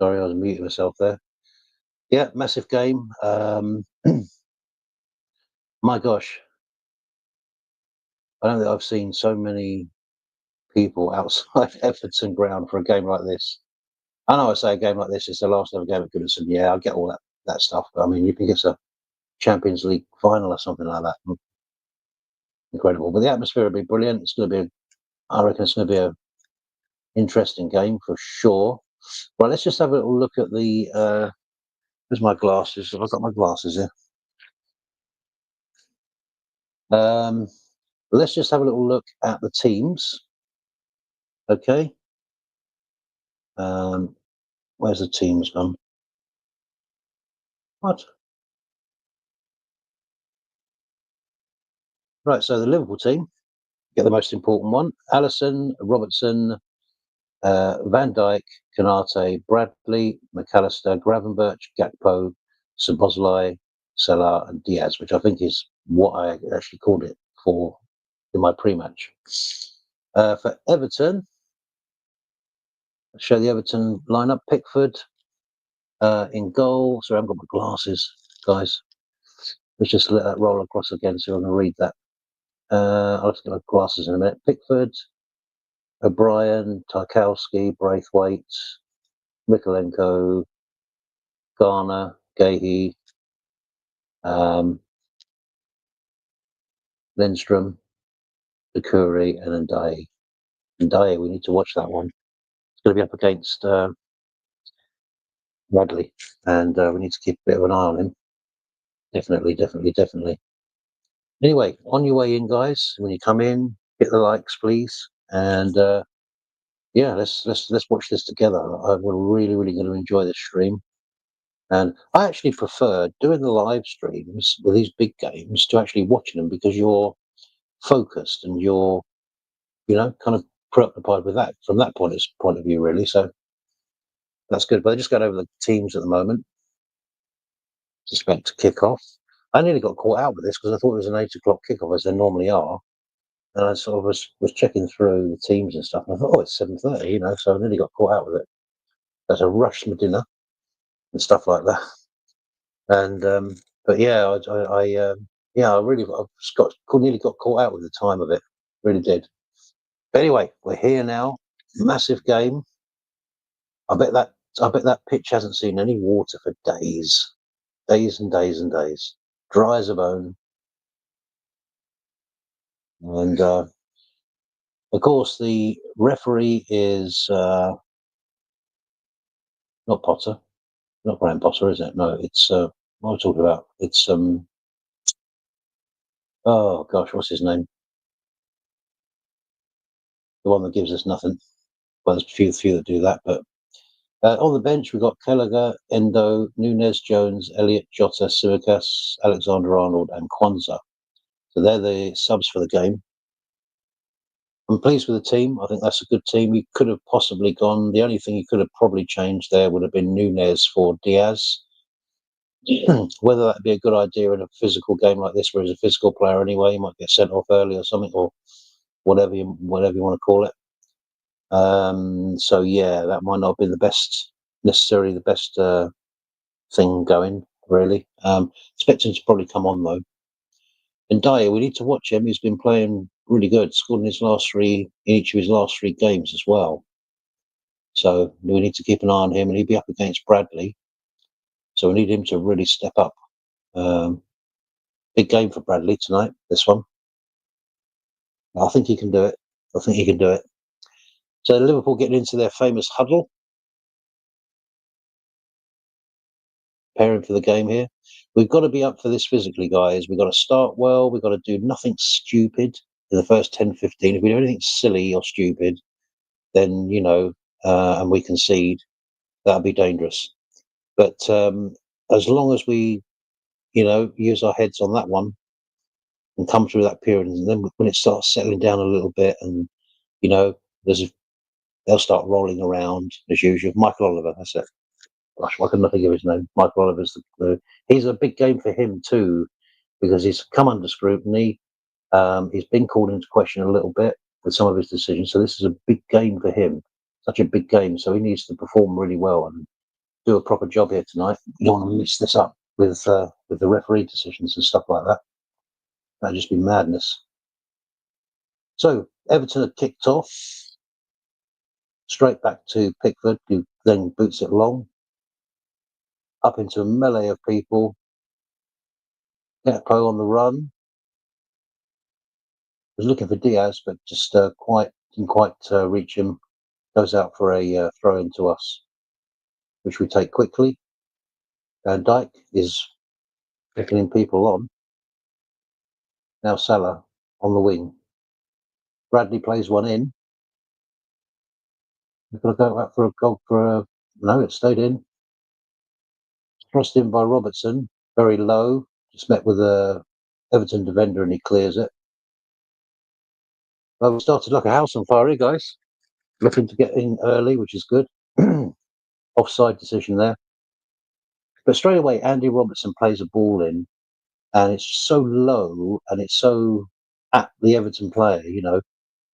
Sorry, I was muting myself there. Yeah, massive game. My gosh, I don't think I've seen so many people outside Everton ground for a game like this. I know I say a game like this is the last ever game at Goodson. Yeah, I get all that stuff. But I mean, you think it's a Champions League final or something like that. Incredible. But the atmosphere will be brilliant. It's going to be, I reckon it's going to be a interesting game for sure. Right, let's just have a little look at the, where's my glasses? Have I got my glasses here? Let's just have a little look at the teams. Okay. Where's the teams gone? What? Right, so the Liverpool team, get the most important one. Alisson, Robertson, Van Dijk, Kanate, Bradley, McAllister, Gravenberch, Gakpo, Szoboszlai, Salah, and Diaz, which I think is what I actually called it for in my pre-match. For Everton, I'll show the Everton lineup. Pickford in goal. Sorry, I haven't got my glasses, guys. Let's just let that roll across again so I can read that. I'll have to get my glasses in a minute. Pickford, O'Brien, Tarkowski, Braithwaite, Mikolenko, Garner, Gahey, Lindstrom, Dakuri, and Ndiaye. Ndiaye, we need to watch that one. It's going to be up against Bradley, and we need to keep a bit of an eye on him. Definitely. Anyway, on your way in, guys, when you come in, hit the likes, please, and yeah, let's watch this together. We're really going to enjoy this stream, and I actually prefer doing the live streams with these big games to actually watching them because you're focused and you're, kind of preoccupied with that from that point of view, really. So that's good. But I just got over the teams at the moment. Just about to kick off. I nearly got caught out with this because I thought it was an 8 o'clock kickoff as they normally are. And I sort of was checking through the teams and stuff. And I thought, it's 7:30, so I nearly got caught out with it. There's a rush my dinner and stuff like that. And but yeah, I really nearly got caught out with the time of it. Really did. But anyway, we're here now. Massive game. I bet that pitch hasn't seen any water for days and days. Dry as a bone. And of course, the referee is not Potter, not Graham Potter, is it? No, it's what am I talking about? It's oh gosh, what's his name? The one that gives us nothing. Well, there's few that do that, but on the bench we've got Kelleher, Endo, Nunes, Jones, Elliott, Jota, Tsimikas, Alexander-Arnold, and Kwanzaa. So they're the subs for the game. I'm pleased with the team. I think that's a good team. You could have possibly gone. The only thing you could have probably changed there would have been Nunes for Diaz. Whether that'd be a good idea in a physical game like this, where he's a physical player anyway, he might get sent off early or something, or whatever you want to call it. So yeah, that might not have been necessarily the best thing going, really. Expecting him to probably come on though. And Dyer, we need to watch him. He's been playing really good, scored in each of his last three games as well. So we need to keep an eye on him, and he'll be up against Bradley. So we need him to really step up. Big game for Bradley tonight, this one. I think he can do it. So Liverpool getting into their famous huddle, preparing for the game here. We've got to be up for this physically, guys. We've got to start well. We've got to do nothing stupid in the first 10, 15. If we do anything silly or stupid, then, and we concede, that'll be dangerous. But as long as we, use our heads on that one and come through that period, and then when it starts settling down a little bit and, they'll start rolling around as usual. Michael Oliver, that's it. Gosh, why couldn't I think of his name? Michael Oliver's he's a big game for him too, because he's come under scrutiny. He's been called into question a little bit with some of his decisions. So this is a big game for him, such a big game. So he needs to perform really well. And do a proper job here tonight. You don't want to mix this up with the referee decisions and stuff like that. That'd just be madness. So Everton had kicked off, straight back to Pickford, who then boots it long, up into a melee of people. Gakpo on the run. Was looking for Diaz, but just didn't quite reach him. Goes out for a throw in to us, which we take quickly. Van Dijk is beckoning people on. Now Salah on the wing. Bradley plays one in. We've got to go out for a goal no, it stayed in. Crossed in by Robertson, very low. Just met with a Everton defender and he clears it. Well, we started like a house on fire, guys. Looking to get in early, which is good. Offside decision there. But straight away, Andy Robertson plays a ball in, and it's so low and it's so at the Everton player,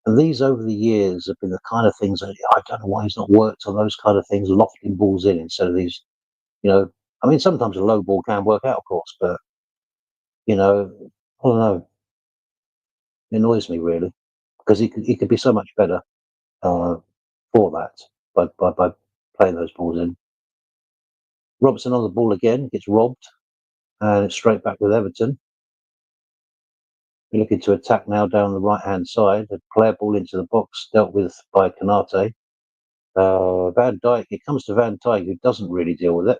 And these over the years have been the kind of things that I don't know why he's not worked on those kind of things, lofting balls in instead of these, I mean, sometimes a low ball can work out, of course, but, I don't know. It annoys me really because he could be so much better for that by playing those balls in. Robertson on the ball again, gets robbed, and it's straight back with Everton. We're looking to attack now down the right-hand side. A player ball into the box, dealt with by Konate. Van Dijk, it comes to Van Dijk, who doesn't really deal with it.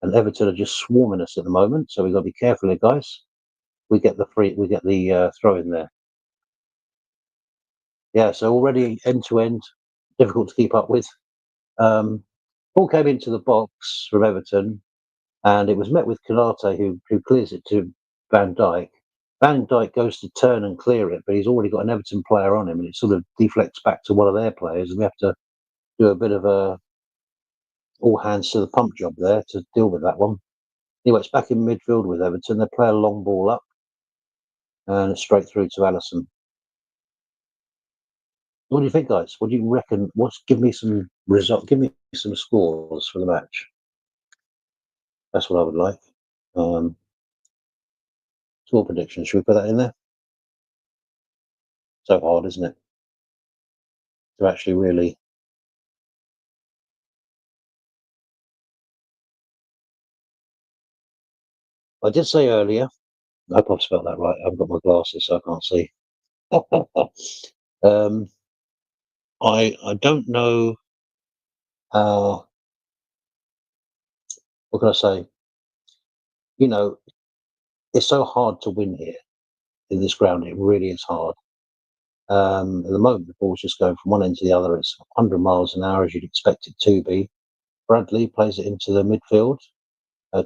And Everton are just swarming us at the moment, so we've got to be careful here, guys. We get the throw in there. Yeah, so already end-to-end, difficult to keep up with. Ball came into the box from Everton, and it was met with Konate, who clears it to Van Dijk. Van Dijk goes to turn and clear it, but he's already got an Everton player on him, and it sort of deflects back to one of their players, and we have to do a bit of a all hands to the pump job there to deal with that one. Anyway, it's back in midfield with Everton. They play a long ball up, and it's straight through to Alisson. What do you think, guys? What do you reckon? Give me some result. Give me some scores for the match. That's what I would like. Score predictions. Should we put that in there? So hard, isn't it? To actually really. I did say earlier. I hope I've spelled that right. I've got my glasses, so I can't see. I don't know. What can I say? It's so hard to win here in this ground. It really is hard. At the moment, the ball's just going from one end to the other. It's 100 miles an hour, as you'd expect it to be. Bradley plays it into the midfield.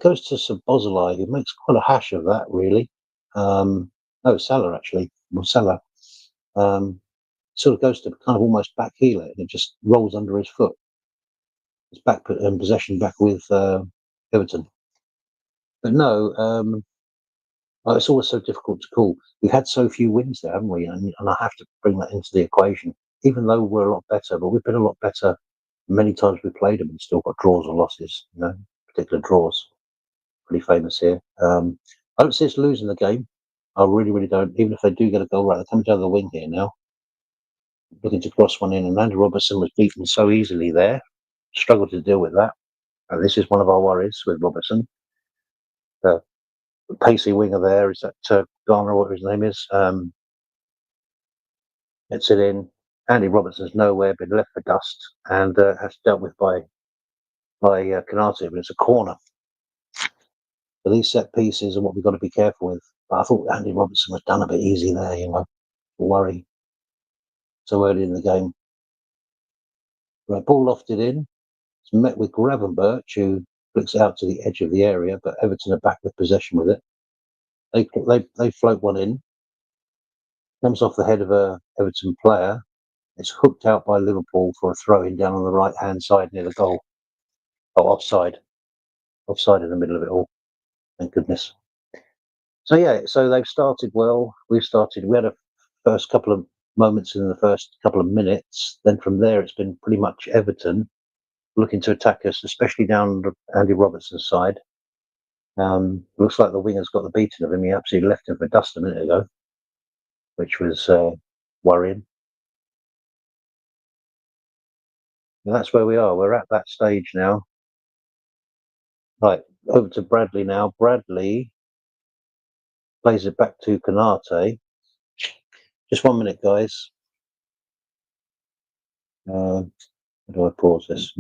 Goes to Sabozalai, who makes quite a hash of that, really. No, Salah, actually. Well, Salah. Sort of goes to kind of almost back heel it, and it just rolls under his foot. It's back in possession back with Everton. But no, it's always so difficult to call. We've had so few wins there, haven't we? And I have to bring that into the equation. Even though we're a lot better, but we've been a lot better many times we've played them and still got draws or losses, particular draws. Pretty famous here. I don't see us losing the game. I really, really don't. Even if they do get a goal, right, they're coming down the wing here now. Looking to cross one in, and Andy Robertson was beaten so easily there. Struggled to deal with that. And this is one of our worries with Robertson. The pacey winger there is that Garner, what his name is. Gets it in. Andy Robertson's nowhere, been left for dust, and has dealt with by Konate, but it's a corner. So these set pieces are what we've got to be careful with. But I thought Andy Robertson was done a bit easy there, worry so early in the game. Right, ball lofted in. It's met with Gravenberch, who flicks it out to the edge of the area, but Everton are back with possession with it. They float one in. Comes off the head of a Everton player. It's hooked out by Liverpool for a throw-in down on the right-hand side near the goal. Oh, offside. Offside in the middle of it all. Thank goodness. So yeah, so they've started well. We had a first couple of moments in the first couple of minutes. Then from there, it's been pretty much Everton. looking to attack us, especially down Andy Robertson's side. Looks like the winger's got the beating of him. He absolutely left him for dust a minute ago, which was worrying. And that's where we are. We're at that stage now. Right, over to Bradley now. Bradley plays it back to Canate. Just 1 minute, guys. How do I pause this?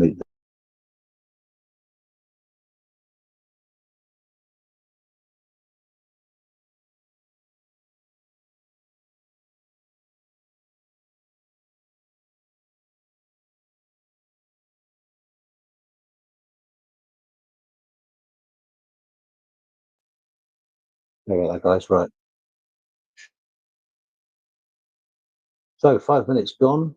There we go, guys. Right. So 5 minutes gone.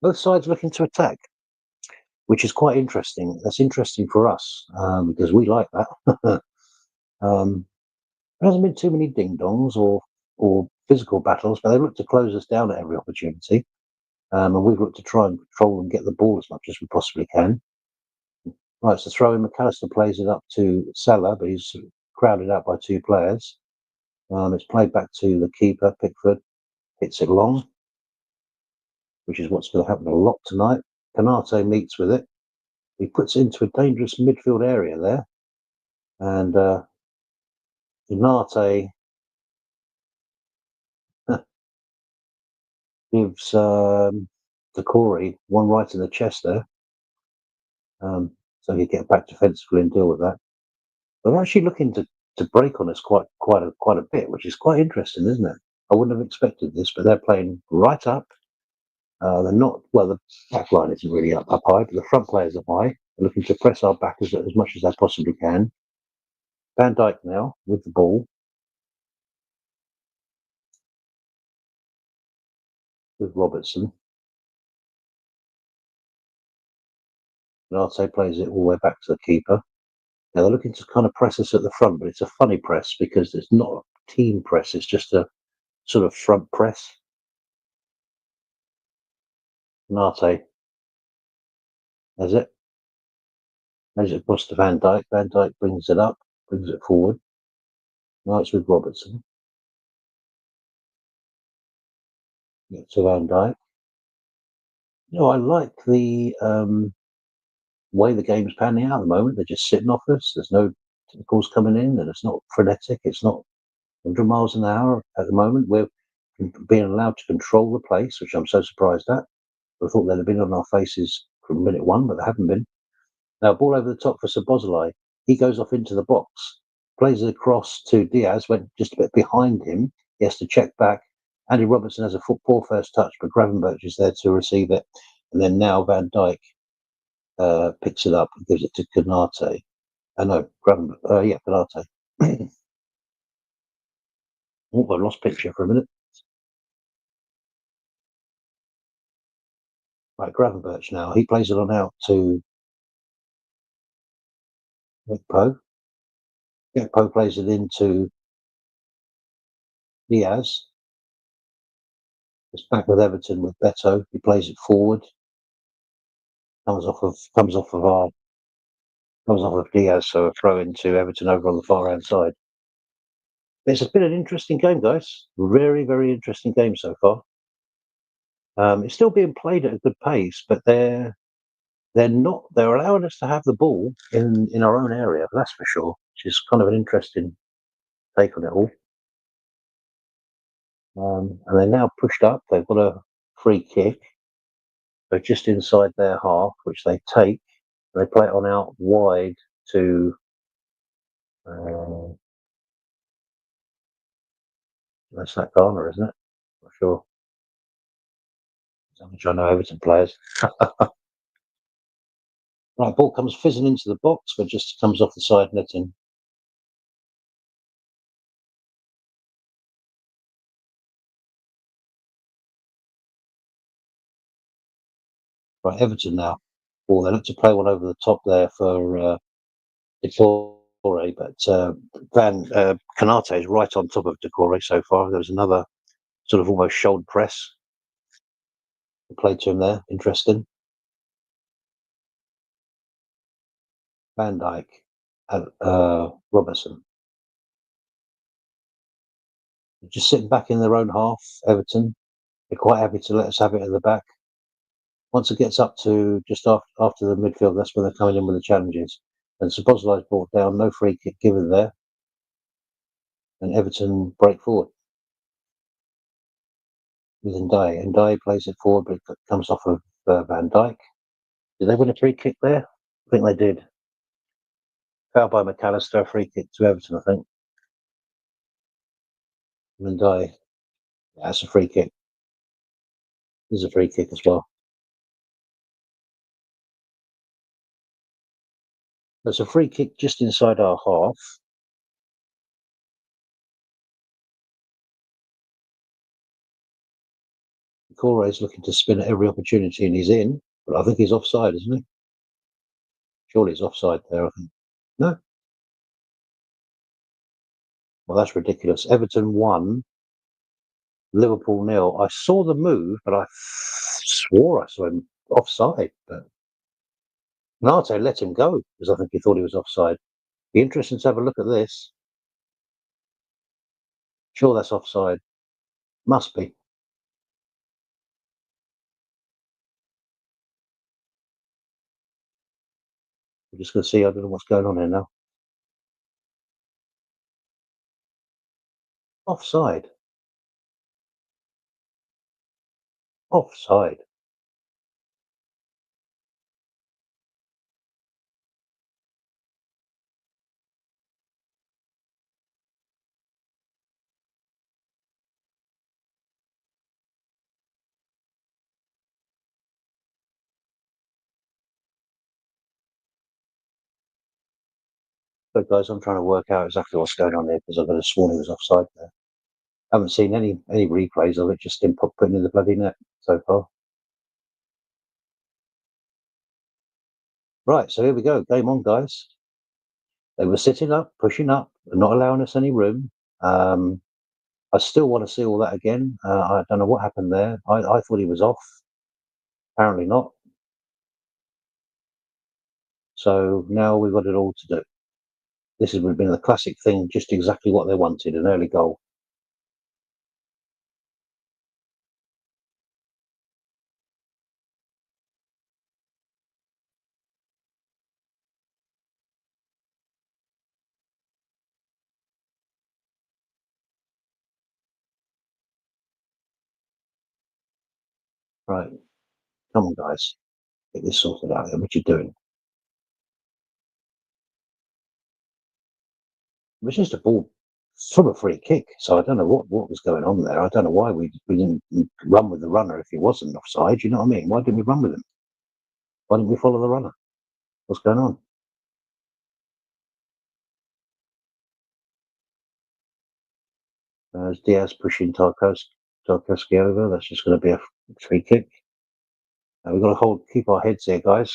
Both sides looking to attack, which is quite interesting. That's interesting for us because we like that. There hasn't been too many ding dongs or physical battles, but they look to close us down at every opportunity. And we've looked to try and control and get the ball as much as we possibly can. Right, so throw in McAllister plays it up to Salah, but he's crowded out by two players. It's played back to the keeper, Pickford. Hits it long, which is what's going to happen a lot tonight. Canate meets with it. He puts it into a dangerous midfield area there. And Canate gives Decore one right in the chest there. So he get back defensively and deal with that. They're actually looking to break on us quite a bit, which is quite interesting, isn't it? I wouldn't have expected this, but they're playing right up. They're not well. The back line isn't really up high, but the front players are high. They're looking to press our back as much as they possibly can. Van Dijk now with the ball with Robertson. Narte plays it all the way back to the keeper. Now they're looking to kind of press us at the front, but it's a funny press because it's not a team press. It's just a sort of front press. Narte has it. Has it across to Van Dijk. Van Dijk brings it up, brings it forward. Now it's with Robertson. To Van Dijk. I like the way the game's panning out at the moment. They're just sitting off us. There's no calls coming in, and it's not frenetic. It's not 100 miles an hour at the moment. We're being allowed to control the place, which I'm so surprised at. I thought they'd have been on our faces from minute one, but they haven't been. Now, ball over the top for Szoboszlai. He goes off into the box, plays it across to Diaz, went just a bit behind him. He has to check back. Andy Robertson has a poor first touch, but Gravenberch is there to receive it. And then now Van Dijk picks it up and gives it to Canate. No, Gravenberch. Canate. Oh, I lost picture for a minute. Right, Gravenberch now. He plays it on out to Gekpo. Gekpo plays it into Diaz. It's back with Everton with Beto. He plays it forward. Comes off of Diaz, so a throw into Everton over on the far hand side. It's been an interesting game, guys. Very, very interesting game so far. It's still being played at a good pace, but they're allowing us to have the ball in our own area, that's for sure, which is kind of an interesting take on it all. And they're now pushed up. They've got a free kick. They're just inside their half, which they take. They play it on out wide to that's that Garner, isn't it? Not sure. I'm trying to know Everton players. Right, ball comes fizzing into the box, but just comes off the side netting. Right, Everton now. Well, they look to play one over the top there for Decore, but Canate is right on top of Decore so far. There was another sort of almost shoulder press. Played to him there. Interesting. Van Dijk and Robertson. Just sitting back in their own half, Everton. They're quite happy to let us have it in the back. Once it gets up to just after the midfield, that's when they're coming in with the challenges. And Szoboszlai's brought down, no free kick given there. And Everton break forward with Ndiaye. Ndiaye plays it forward, but it comes off of Van Dijk. Did they win a free kick there? I think they did. Foul by McAllister, free kick to Everton, I think. Ndiaye. Yeah, that's a free kick. There's a free kick as well. There's a free kick just inside our half. Corey's looking to spin at every opportunity and he's in, but I think he's offside, isn't he? Surely he's offside there, I think. No? Well, that's ridiculous. Everton won, Liverpool nil. I saw the move, but I swore I saw him offside. But Nate let him go because I think he thought he was offside. Be interesting to have a look at this. Sure, that's offside. Must be. We're just going to see. I don't know what's going on here now. Offside. Offside. So, guys, I'm trying to work out exactly what's going on here because I've got a sworn he was offside there. I haven't seen any replays of it, just him putting in the bloody net so far. Right, so here we go. Game on, guys. They were sitting up, pushing up, and not allowing us any room. I still want to see all that again. I don't know what happened there. I thought he was off. Apparently not. So now we've got it all to do. This has been the classic thing, just exactly what they wanted, an early goal. Right, come on, guys. Get this sorted out here. What you doing? It was just a ball from a free kick. So I don't know what was going on there. I don't know why we didn't run with the runner if he wasn't offside. You know what I mean? Why didn't we run with him? Why didn't we follow the runner? What's going on? As Diaz pushing Tarkowski over. That's just going to be a free kick. We've got to keep our heads here, guys.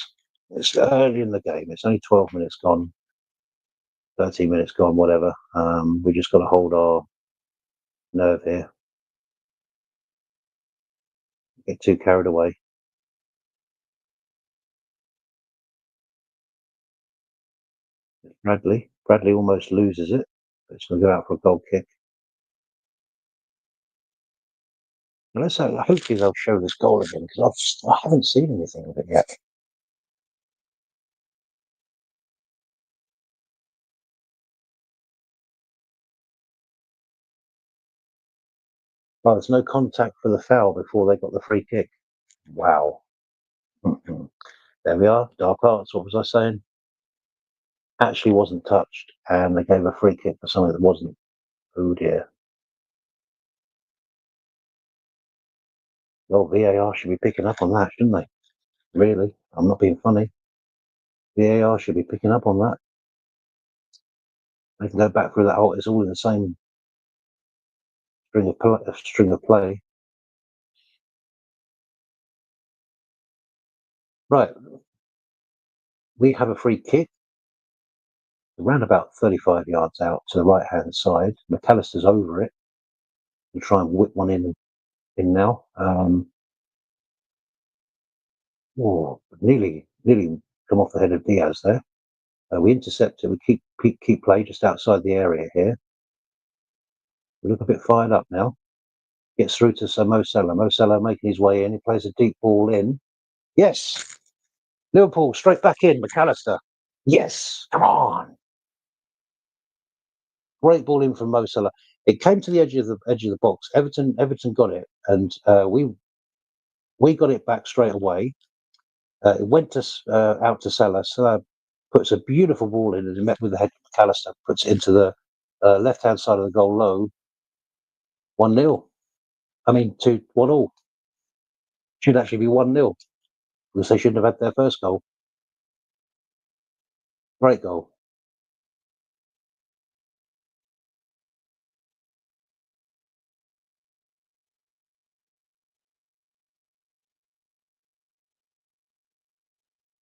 It's early in the game. It's only 12 minutes gone, 13 minutes gone, whatever. We just got to hold our nerve here. Get too carried away. Bradley almost loses it. It's going to go out for a goal kick. And hopefully they'll show this goal again because I haven't seen anything of it yet. Oh, there's no contact for the foul before they got the free kick. Wow. There we are. Dark arts. What was I saying? Actually wasn't touched, and they gave a free kick for something that wasn't. Oh dear. Well, VAR should be picking up on that, shouldn't they? Really? I'm not being funny. VAR should be picking up on that. They can go back through that whole. It's all in the same string of play. Right. We have a free kick around about 35 yards out to the right-hand side. McAllister's over it. We try and whip one in now. Oh, nearly come off the head of Diaz there. We intercept it. We keep play just outside the area here. We look a bit fired up now. Gets through to Sir Mo Salah. Mo Salah making his way in. He plays a deep ball in. Yes, Liverpool straight back in. McAllister. Yes, come on. Great ball in from Mo Salah. It came to the edge of the box. Everton got it, and we got it back straight away. It went to out to Salah. Salah puts a beautiful ball in, and he met with the head of McAllister. Puts it into the left hand side of the goal low. 1-0. I mean, 1-all. Should actually be 1-0 because they shouldn't have had their first goal. Great goal.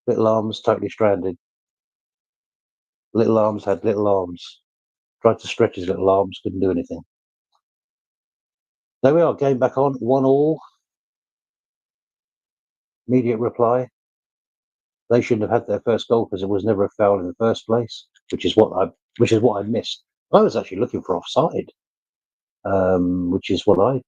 Little arms totally stranded. Little arms had little arms. Tried to stretch his little arms, couldn't do anything. There we are, game back on, 1-all. Immediate reply. They shouldn't have had their first goal because it was never a foul in the first place, which is what I missed. I was actually looking for offside, which is what I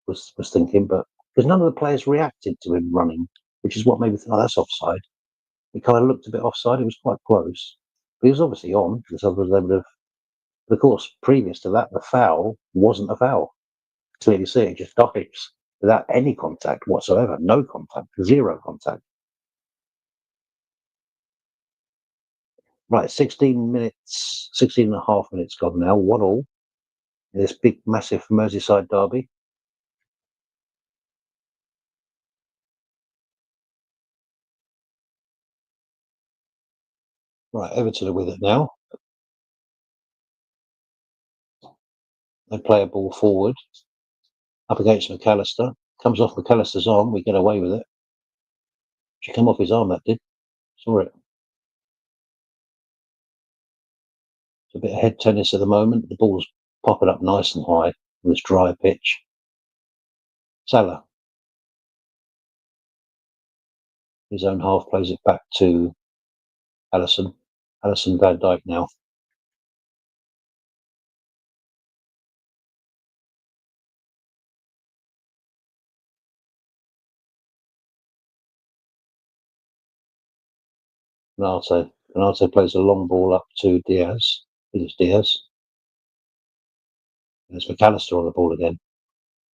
was thinking, but because none of the players reacted to him running, which is what made me think, oh, that's offside. It kind of looked a bit offside. It was quite close. But he was obviously on because otherwise they would have. But of course, previous to that, the foul wasn't a foul. Clearly see it just dives without any contact whatsoever. No contact, zero contact. Right, 16 minutes, 16 and a half minutes gone now, 1-all. This big, massive Merseyside derby. Right, Everton are with it now. They play a ball forward, up against McAllister. Comes off McAllister's arm, we get away with it. She come off his arm, that did. Saw it. It's a bit of head tennis at the moment. The ball's popping up nice and high on this dry pitch. Salah, his own half, plays it back to Allison. Allison Van Dijk now. Canate plays a long ball up to Diaz. It's Diaz. And it's McAllister on the ball again.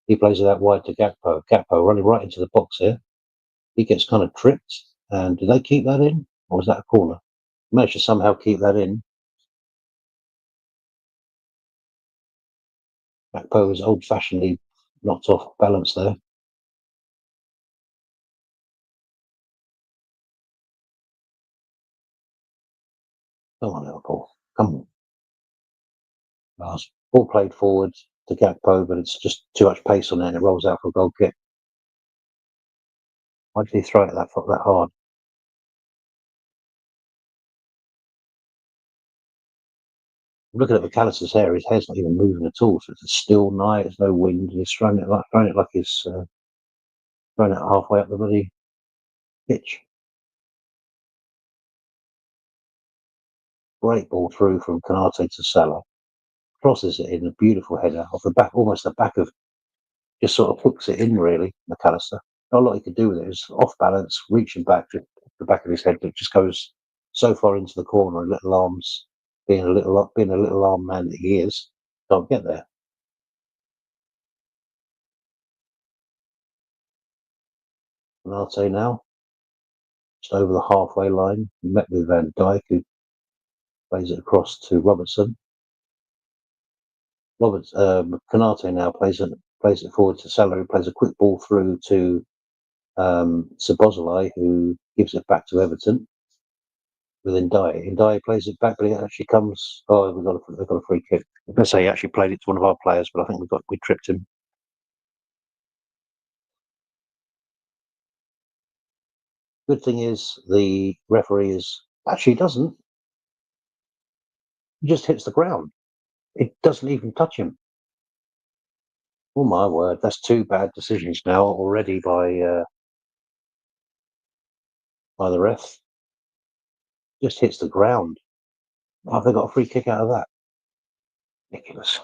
He plays it out wide to Gakpo. Gakpo running right into the box here. He gets kind of tripped. And did they keep that in? Or was that a corner? Managed to somehow keep that in. Gakpo was old fashionedly knocked off balance there. Come on, Liverpool. Come on. Ball played forward to Gakpo, but it's just too much pace on it and it rolls out for a goal kick. Why did he throw it that hard? Looking at McAllister's hair, his hair's not even moving at all. So it's a still night, there's no wind, and he's throwing it like he's throwing it halfway up the bloody pitch. Great ball through from Canate to Salah. Crosses it in a beautiful header off the back, almost the back of, just sort of hooks it in really, McAllister. Not a lot he could do with it. It's off balance, reaching back to the back of his head, but it just goes so far into the corner and little arms, being a little arm man that he is, can't get there. Canate now, just over the halfway line, he met with Van Dijk, who plays it across to Robertson. Canate now plays it forward to Salah, who plays a quick ball through to Sabozalai, who gives it back to Everton with Ndiaye. Ndiaye plays it back, but it actually comes. Oh, they've got a free kick. I was going to say he actually played it to one of our players, but I think we tripped him. Good thing is the referee is actually doesn't. He just hits the ground. It doesn't even touch him. Oh my word, that's two bad decisions now already by the ref. Just hits the ground. Oh, they got a free kick out of that. Ridiculous.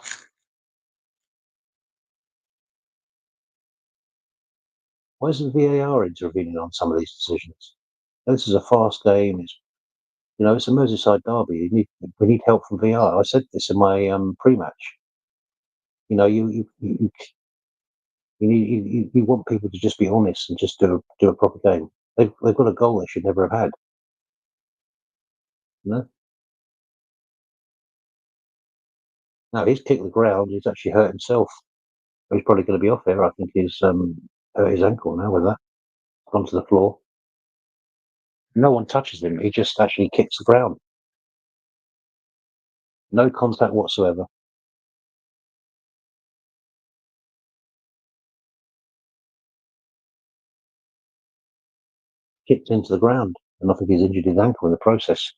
Why isn't VAR intervening on some of these decisions? This is a fast game. It's a Merseyside derby. We need help from VAR. I said this in my pre-match. You know, you want people to just be honest and just do a proper game. They've got a goal they should never have had. You know? Now he's kicked the ground. He's actually hurt himself. He's probably going to be off there. I think he's hurt his ankle now with that. Onto the floor. No one touches him. He just actually kicks the ground. No contact whatsoever. Kicked into the ground, and I think he's injured his ankle in the process.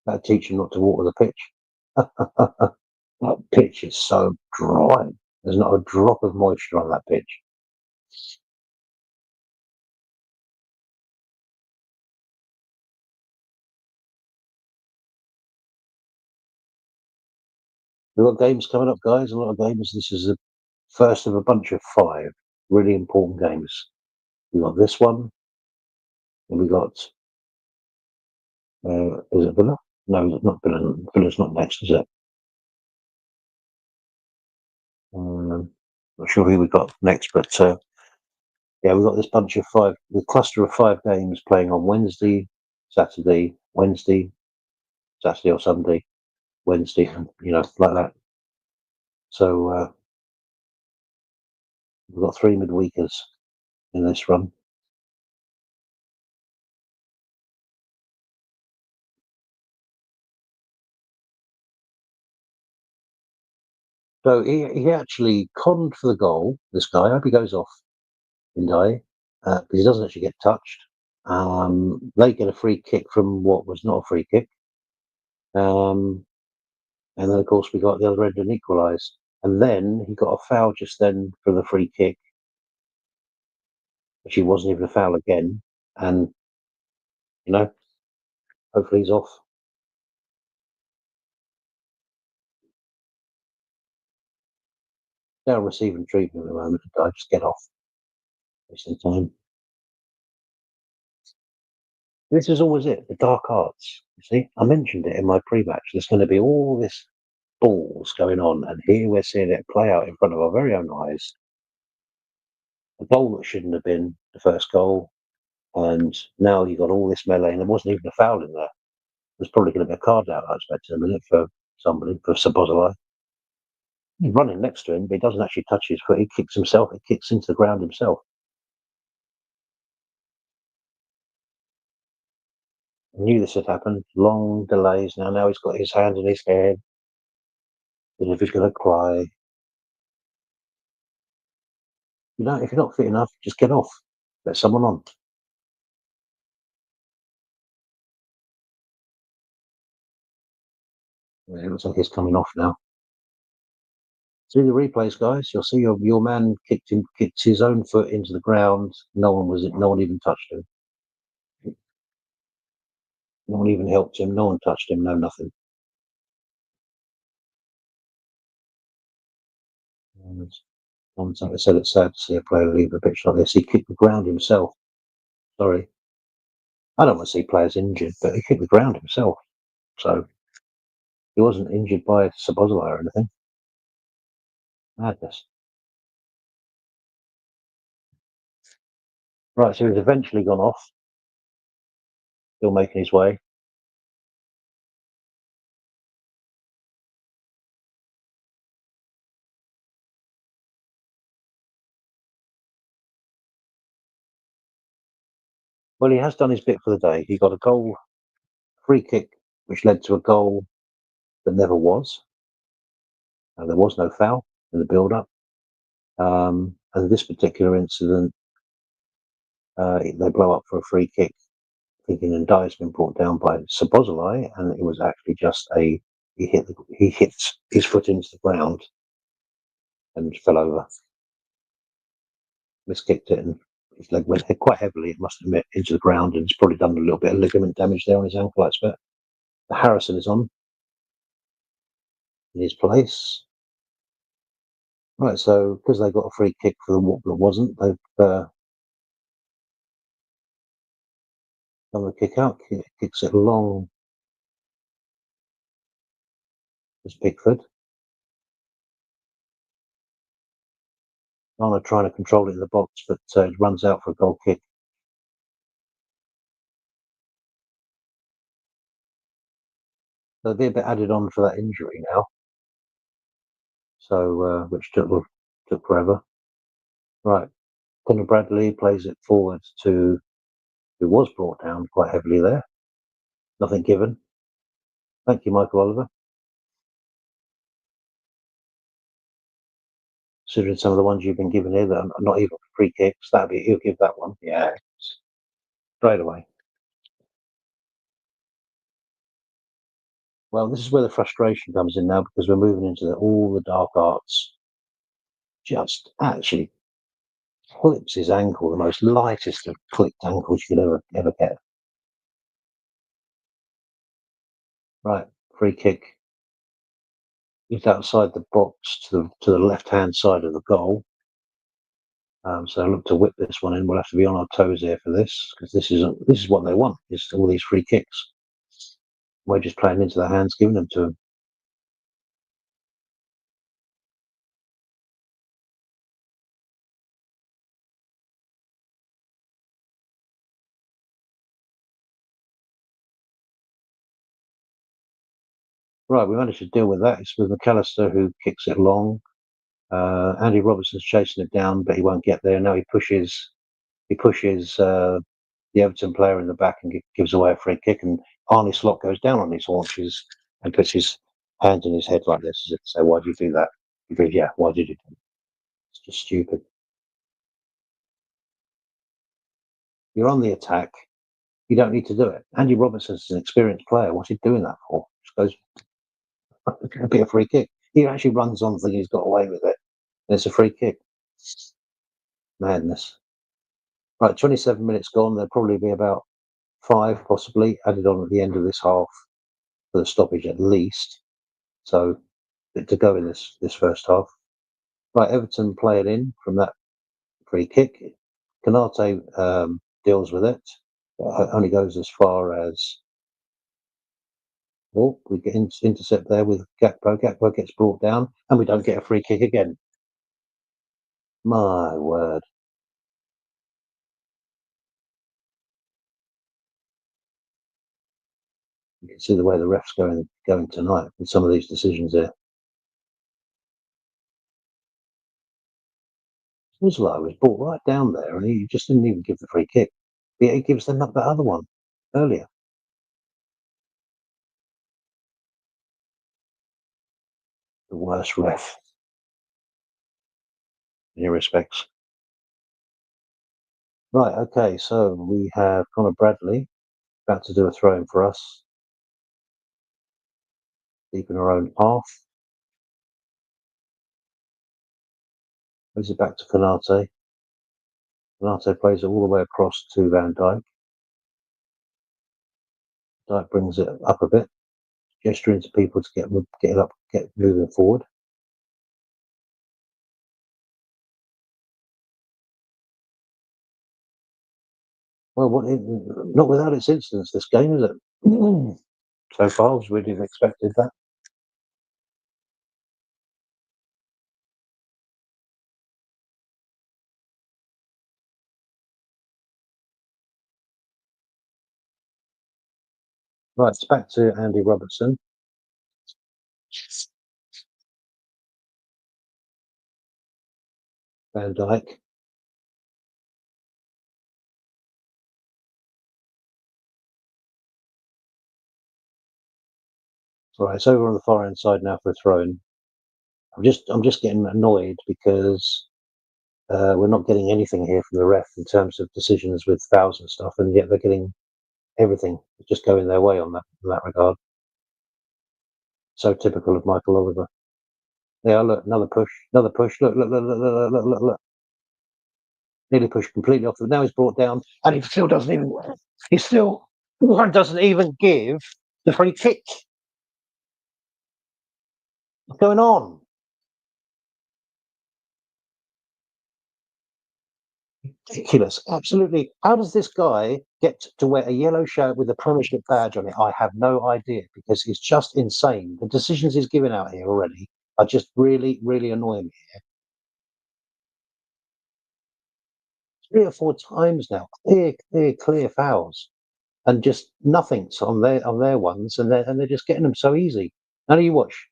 That'd teach him not to water the pitch. That pitch is so dry. There's not a drop of moisture on that pitch. We've got games coming up, guys. A lot of games. This is the first of a bunch of five really important games. We got this one, and we got. Is it Villa? No, not Villa. Villa's not next, is it? Not sure who we got next, but yeah, we've got this bunch of five, the cluster of five games playing on Wednesday, Saturday, Saturday or Sunday, Wednesday, and like that. So we've got three midweekers in this run. So he actually conned for the goal. This guy, I hope he goes off in die because he doesn't actually get touched. They get a free kick from what was not a free kick. And then, of course, we got the other end and equalised. And then he got a foul just then for the free kick, which he wasn't even a foul again. And, you know, hopefully he's off. They're receiving treatment at the moment. I just get off. Wasting time. This is always it, the dark arts. You see, I mentioned it in my pre-match. There's going to be all this balls going on, and here we're seeing it play out in front of our very own eyes. A goal that shouldn't have been the first goal, and now you've got all this melee, and there wasn't even a foul in there. There's probably going to be a card out, I expect, in a minute for somebody, for Sabozalai. He's running next to him, but he doesn't actually touch his foot. He kicks himself. He kicks into the ground himself. I knew this had happened. Long delays. Now he's got his hand in his head. As if he's going to cry. If you're not fit enough, just get off. Let someone on. Yeah, it looks like he's coming off now. See the replays, guys. You'll see your man kicked his own foot into the ground. No one even touched him. No one even helped him. No one touched him. No nothing. Someone said it's sad to see a player leave a pitch like this. He kicked the ground himself. Sorry, I don't want to see players injured, but he kicked the ground himself. So he wasn't injured by Sabozalai or anything. Madness. Right, so he's eventually gone off. Still making his way. Well, he has done his bit for the day. He got a goal, free kick, which led to a goal that never was. There was no foul in the build-up. And this particular incident, they blow up for a free kick thinking Ndiaye's been brought down by Sabozalai, and it was actually just he hit his foot into the ground and fell over, miskicked it, and his leg went quite heavily, it must admit, into the ground, and it's probably done a little bit of ligament damage there on his ankle, I expect. Harrison is on in his place. Right, so because they got a free kick for the what that wasn't, they've done the kick out, kicks it long. It's Pickford. Arnold trying to control it in the box, but it runs out for a goal kick. There'll be a bit added on for that injury now, so which took forever. Right, Conor Bradley plays it forward to who was brought down quite heavily there. Nothing given. Thank you, Michael Oliver. Considering some of the ones you've been given here that are not even free kicks, he'll give that one. Yeah, straight away. Well, this is where the frustration comes in now because we're moving into all the dark arts. Just actually clips his ankle, the most lightest of clipped ankles you could ever get. Right, free kick. It's outside the box to the left hand side of the goal. So I look to whip this one in. We'll have to be on our toes here for this because this is what they want. Is all these free kicks. We're just playing into their hands, giving them to them. Right, we managed to deal with that. It's with McAllister who kicks it long. Andy Robertson's chasing it down, but he won't get there. Now he pushes the Everton player in the back and gives away a free kick, and Arnie Slot goes down on his haunches and puts his hands on his head like this as if to say, "Why did you do that?" He goes, "Yeah, why did you do it?" It's just stupid. You're on the attack. You don't need to do it. Andy Robertson's an experienced player. What's he doing that for? Just goes, "It's going to be a free kick." He actually runs on thinking he's got away with it. And it's a free kick. Madness. Right, 27 minutes gone. There'll probably be about 5 possibly added on at the end of this half for the stoppage at least. So to go in this first half. Right, Everton play it in from that free kick. Canate deals with it. Only goes as far as we get intercept there with Gakpo. Gakpo gets brought down, and we don't get a free kick again. My word! You can see the way the refs going tonight with some of these decisions here. Muslo was brought right down there, and he just didn't even give the free kick. He gives them that other one earlier. The worst ref in your respects. Right, okay, so we have Conor Bradley about to do a throw in for us. Deep in our own half. Moves it back to Canate. Canate plays it all the way across to Van Dijk. Dijk brings it up a bit, gesturing to people to get it up, get moving forward. Well, not without its incidents, this game, is it? So far, I really expected that. Right, it's back to Andy Robertson. Van Dijk. Right, it's over on the far end side now for a throw in. I'm just getting annoyed because we're not getting anything here from the ref in terms of decisions with fouls and stuff, and yet they're getting everything is just going their way on that in that regard. So typical of Michael Oliver. Yeah, look, another push, another push. Look, look, look, look, look, look, look, look. Nearly pushed completely off. Now he's brought down, and he still doesn't even. He still doesn't even give the free kick. What's going on? Ridiculous. Absolutely. How does this guy get to wear a yellow shirt with a Premiership badge on it? I have no idea, because it's just insane. The decisions he's giving out here already are just really, really annoying me. 3 or 4 times now, clear fouls, and just nothing's on their ones, and they're just getting them so easy. Now you watch.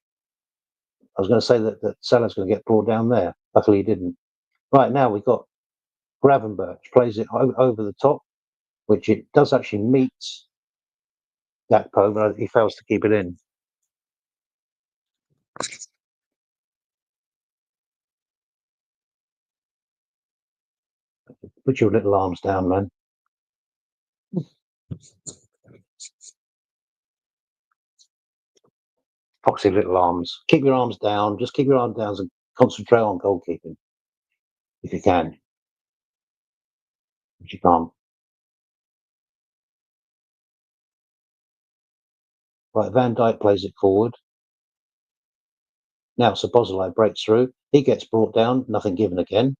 I was going to say that Salah's going to get brought down there. Luckily, he didn't. Right now, we've got Gravenberch plays it over the top, which it does actually meet Gakpo, but he fails to keep it in. Put your little arms down, man. Foxy little arms. Keep your arms down. Just keep your arms down and concentrate on goalkeeping if you can. If you can't. Right, Van Dijk plays it forward. Now Szoboszlai breaks through. He gets brought down. Nothing given again.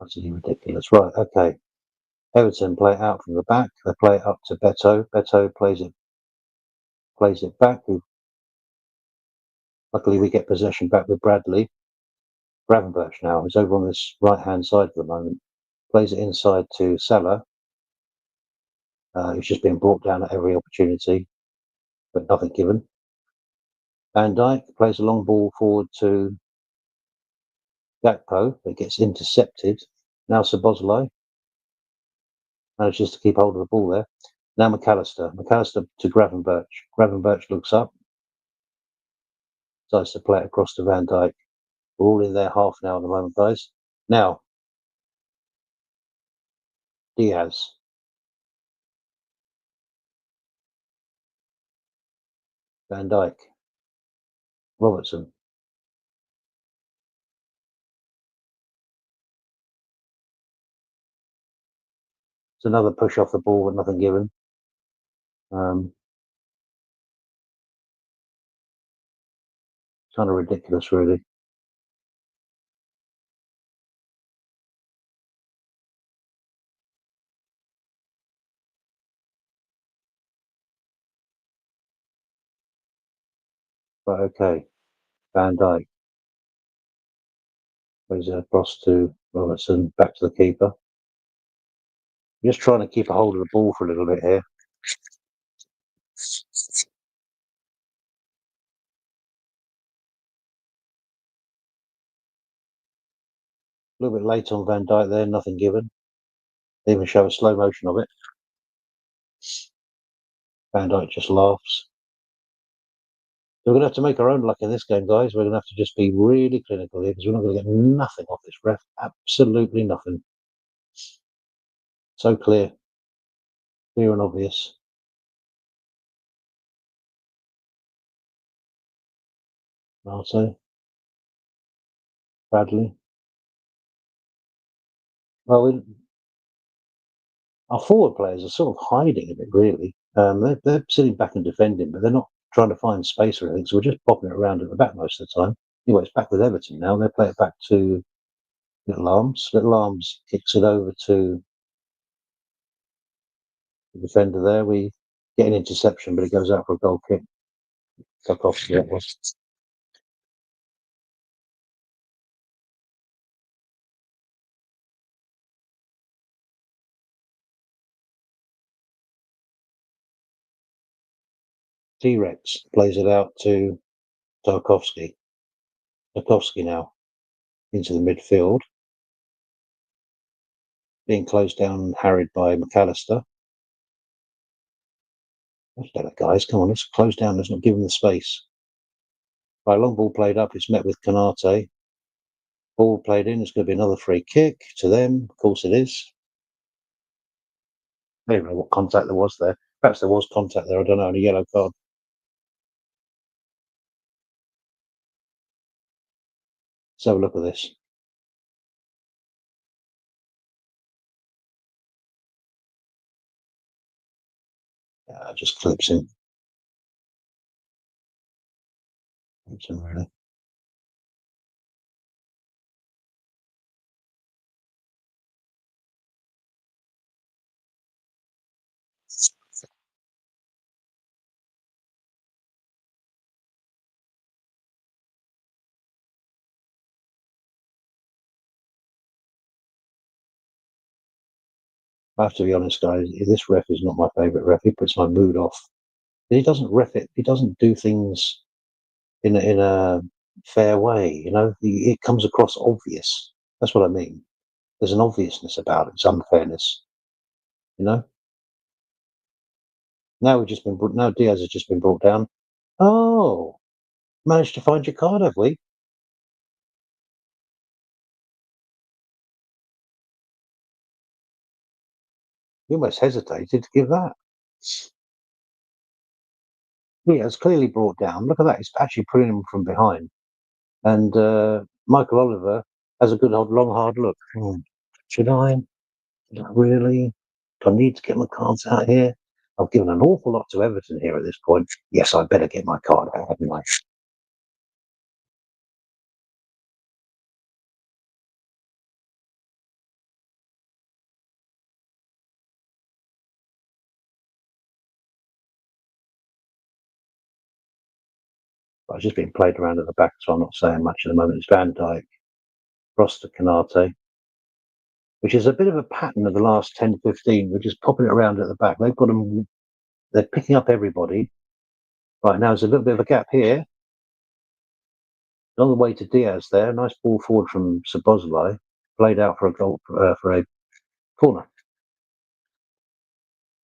Absolutely ridiculous. Right, okay. Everton play it out from the back. They play it up to Beto. Beto plays it back. Luckily, we get possession back with Bradley. Gravenberch now is over on this right-hand side at the moment. Plays it inside to Salah. He's just been brought down at every opportunity, but nothing given. Van Dijk plays a long ball forward to Gakpo, that gets intercepted. Now Szoboszlai manages to keep hold of the ball there. Now McAllister to Gravenberch. Gravenberch looks up, decides to play it across to Van Dijk. We're all in their half now at the moment, guys. Now, Diaz. Van Dijk. Robertson. It's another push off the ball with nothing given. Kind of ridiculous, really. But okay, Van Dijk plays it across to Robertson, back to the keeper. Just trying to keep a hold of the ball for a little bit here. A little bit late on Van Dijk there, nothing given. They even show a slow motion of it. Van Dijk just laughs. So we're going to have to make our own luck in this game, guys. We're going to have to just be really clinical here, because we're not going to get nothing off this ref. Absolutely nothing. So clear and obvious. Marto. Bradley. Well, our forward players are sort of hiding a bit, really. They're sitting back and defending, but they're not trying to find space or anything. So we're just popping it around at the back most of the time. Anyway, it's back with Everton now. They play it back to Little Arms. Little Arms kicks it over to the defender there. We get an interception, but it goes out for a goal kick. Tarkovsky, that was. T-Rex plays it out to Tarkovsky. Tarkovsky now into the midfield, being closed down and harried by McAllister. Much better, guys. Come on, let's close down. Let's not give them the space. Right, long ball played up. It's met with Canate. Ball played in. It's going to be another free kick to them. Of course it is. I don't know what contact there was there. Perhaps there was contact there. I don't know. And a yellow card. Let's have a look at this. Just clips him. Clips him really. I have to be honest, guys. This ref is not my favourite ref. He puts my mood off. He doesn't ref it. He doesn't do things in a fair way. You know, it comes across obvious. That's what I mean. There's an obviousness about it. It's unfairness. You know. Now Diaz has just been brought down. Oh, managed to find your card, have we? You almost hesitated to give that. Diaz clearly brought down. Look at that. He's actually pulling him from behind. And Michael Oliver has a good old long hard look. Should I? Really? Do I need to get my cards out here? I've given an awful lot to Everton here at this point. Yes, I better get my card out, hadn't I? But I've just been played around at the back, so I'm not saying much at the moment. It's Van Dijk, across to Canate, which is a bit of a pattern of the last 10, 15. We're just popping it around at the back. They've got them, they're picking up everybody. Right now, there's a little bit of a gap here. On the way to Diaz there. Nice ball forward from Sabozlai. Played out for a goal, for a corner.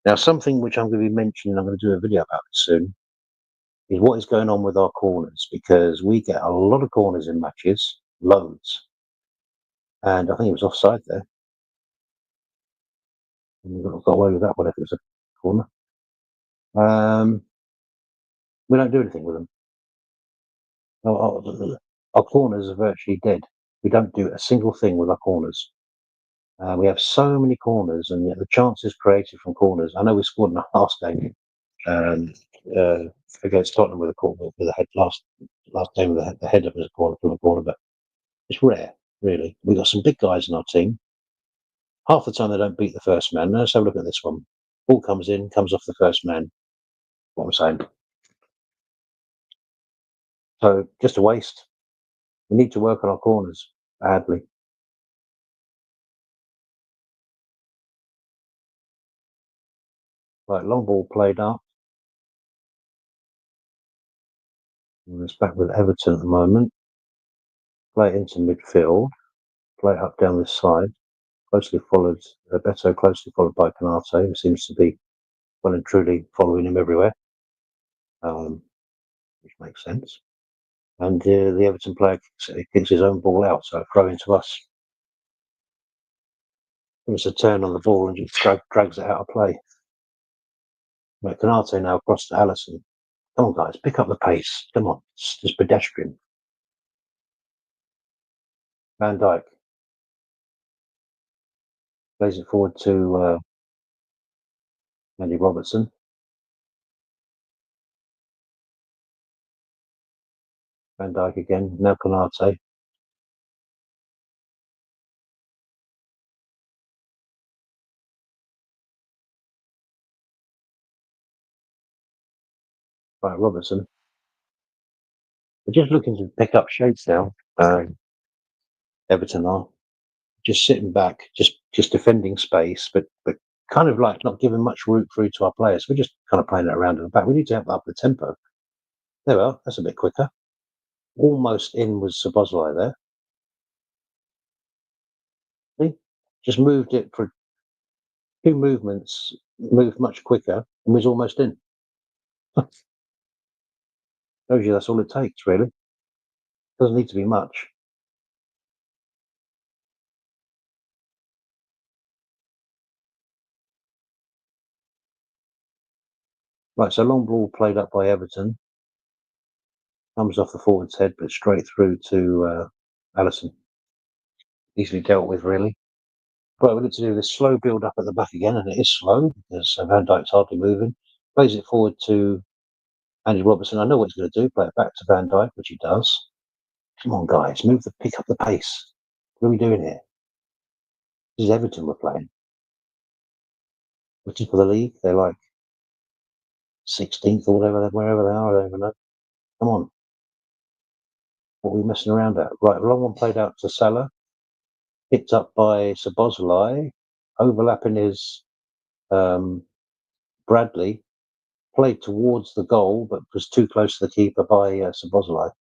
Now, something which I'm going to be mentioning, I'm going to do a video about it soon, is what is going on with our corners, because we get a lot of corners in matches, loads. And I think it was offside there. And we got away with that one if it was a corner. We don't do anything with them. Our corners are virtually dead. We don't do a single thing with our corners. We have so many corners, and yet the chances created from corners. I know we scored in the last game um, uh, against Tottenham with a corner, with a head last game with the header was a corner from a corner, but it's rare, really. We've got some big guys in our team. Half the time they don't beat the first man. Now let's have a look at this one. Ball comes in, comes off the first man. What I'm saying. So just a waste. We need to work on our corners badly. Right, long ball played up. And it's back with Everton at the moment. Play it into midfield. Play it up down this side. Closely followed, Beto closely followed by Canate, who seems to be well and truly following him everywhere, which makes sense. And the Everton player kicks his own ball out, so throw into us. It's a turn on the ball and just drags it out of play. Right, Canate now across to Allison. Come on, guys, pick up the pace. Come on, it's just pedestrian. Van Dijk plays it forward to Andy Robertson. Van Dijk again. Now Canate. Right, Robertson. We're just looking to pick up shapes now. Everton are just sitting back, just defending space, but kind of like not giving much route through to our players. We're just kind of playing it around at the back. We need to up the tempo. There we are. That's a bit quicker. Almost in was Sabozlai there. See? Just moved it for two movements, moved much quicker, and was almost in. Shows you that's all it takes, really. Doesn't need to be much. Right, so long ball played up by Everton. Comes off the forward's head, but straight through to Allison. Easily dealt with, really. Right, we're going to do this slow build up at the back again, and it is slow because Van Dijk's hardly moving. Plays it forward to Andy Robertson. I know what he's going to do. Play it back to Van Dijk, which he does. Come on, guys, pick up the pace. What are we doing here? This is Everton we're playing. Which is for the league. They're like 16th or wherever they are. I don't even know. Come on. What are we messing around at? Right, long one played out to Salah. Picked up by Szoboszlai. Overlapping is Bradley. Played towards the goal, but was too close to the keeper by Szoboszlai.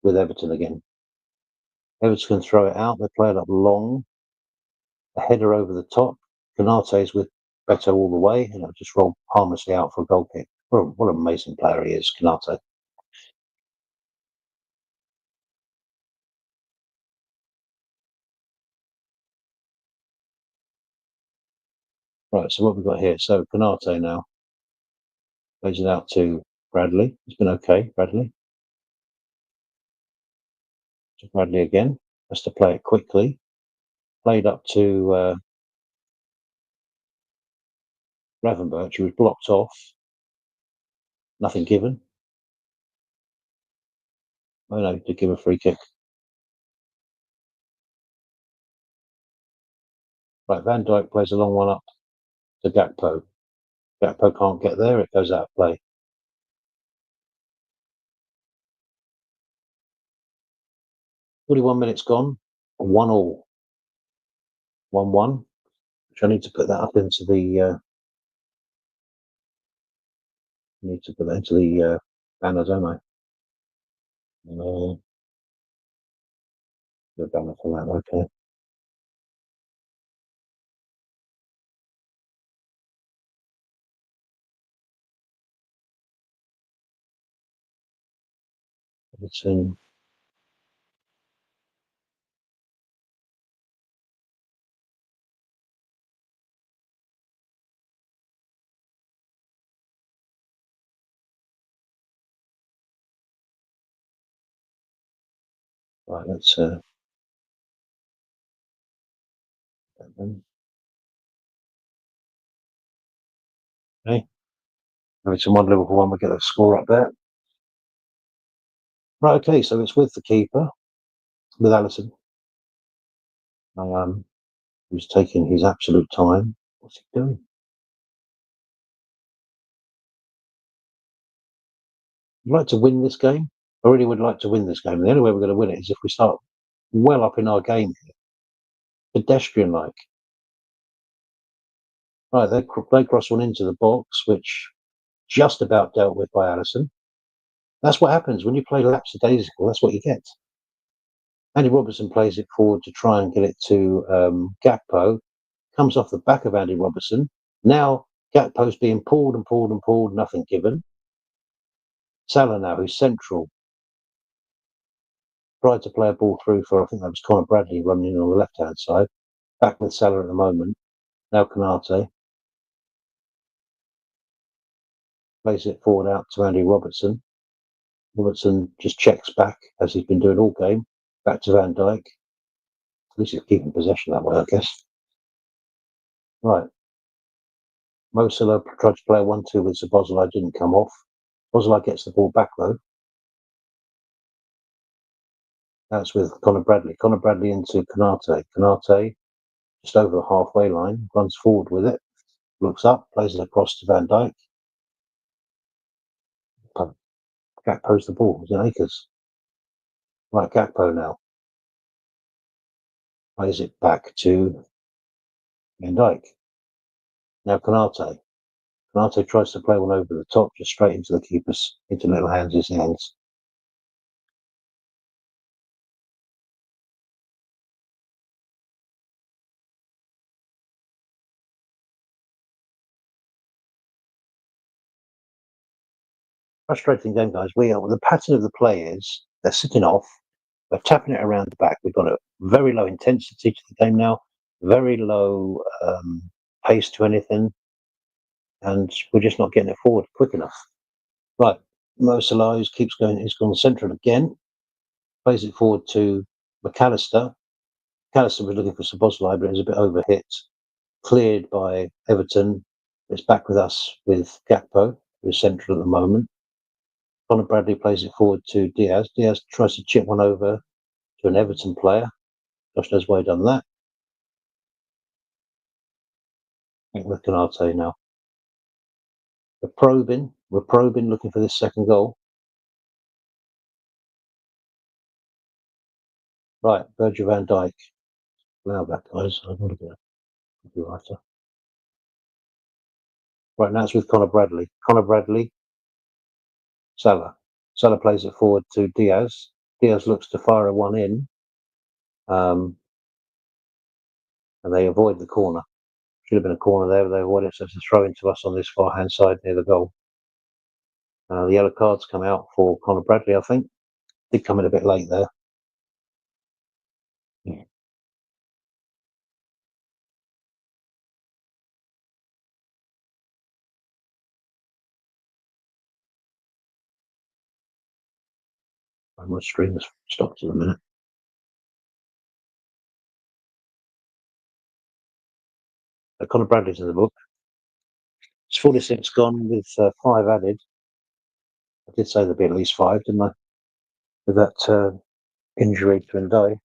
With Everton again. Everton can throw it out. They play it up long. A header over the top. Konate's with Beto all the way, and it'll just roll harmlessly out for a goal kick. What an amazing player he is, Konate. Right, so what we've got here. So Konate now plays it out to Bradley. It's been okay, Bradley. To Bradley again. Has to play it quickly. Played up to Gravenberch, who was blocked off. Nothing given. Oh no, to give a free kick. Right, Van Dijk plays a long one up to Gakpo. Gakpo can't get there, it goes out of play. 41 minutes gone, 1-1. 1-1, which I need to put that up into the banner, don't I? The banner for that, okay. It's in. Right, let's okay. It's in 1-1, we'll get the score up there. Right, okay, so it's with the keeper, with Allison. Who's taking his absolute time. What's he doing? I'd like to win this game. I really would like to win this game. The only way we're going to win it is if we start well up in our game here. Pedestrian like. Right, they cross one into the box, which just about dealt with by Allison. That's what happens when you play lapsadaisical. That's what you get. Andy Robertson plays it forward to try and get it to Gakpo. Comes off the back of Andy Robertson. Now Gakpo's being pulled and pulled and pulled, nothing given. Salah now, who's central, tried to play a ball through for, I think that was Conor Bradley running in on the left-hand side. Back with Salah at the moment. Now Konate plays it forward out to Andy Robertson. Robertson just checks back, as he's been doing all game, back to Van Dijk. At least he's keeping possession that way, I guess. Right. Mo Salah tried to play a 1-2 with Szoboszlai, didn't come off. Szoboszlai gets the ball back, though. That's with Conor Bradley. Conor Bradley into Konate. Konate, just over the halfway line, runs forward with it, looks up, plays it across to Van Dijk. Gakpo's the ball. It's in acres. Right, Gakpo now. Plays it back to Van Dijk. Now Konate. Konate tries to play one over the top, just straight into the keeper's, into little hands' hands. frustrating game, guys. The pattern of the play is they're sitting off, they're tapping it around the back. We've got a very low intensity to the game now, very low pace to anything, and we're just not getting it forward quick enough. Right, Mo Salah keeps going. He's gone central again. Plays it forward to McAllister. McAllister was looking for Szoboszlai, but it was a bit overhit. Cleared by Everton. It's back with us with Gakpo, who's central at the moment. Conor Bradley plays it forward to Diaz. Diaz tries to chip one over to an Everton player. Gosh knows why he done that. I think with Canate now. We're probing, looking for this second goal. Right, Virgil van Dijk. Now that, guys. I've got to get a copywriter. Right, now it's with Conor Bradley. Conor Bradley, Salah. Salah plays it forward to Diaz. Diaz looks to fire a one in. And they avoid the corner. Should have been a corner there, but they avoid it, so it's a throw into us on this far hand side near the goal. The yellow cards come out for Conor Bradley, I think. Did come in a bit late there. Yeah. My stream has stopped in a minute. Conor Bradley's in the book. It's 46 gone with 5 added. I did say there'd be at least 5, didn't I? With that injury to Ndai.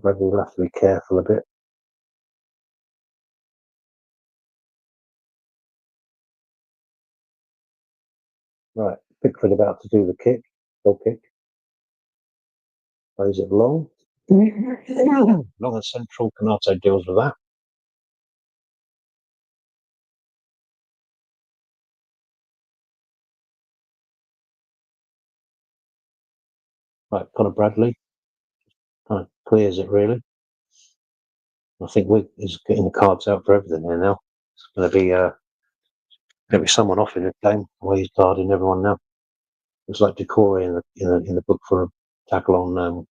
Bradley will have to be careful a bit. Right, Pickford about to do the kick. Goal kick. Plays it long. Long and central. Canate deals with that. Right, Conor Bradley kind of clears it really. I think is getting the cards out for everything here now. It's going to be someone off in the game. The way he's guarding everyone now. It's like Decore in the book for a tackle on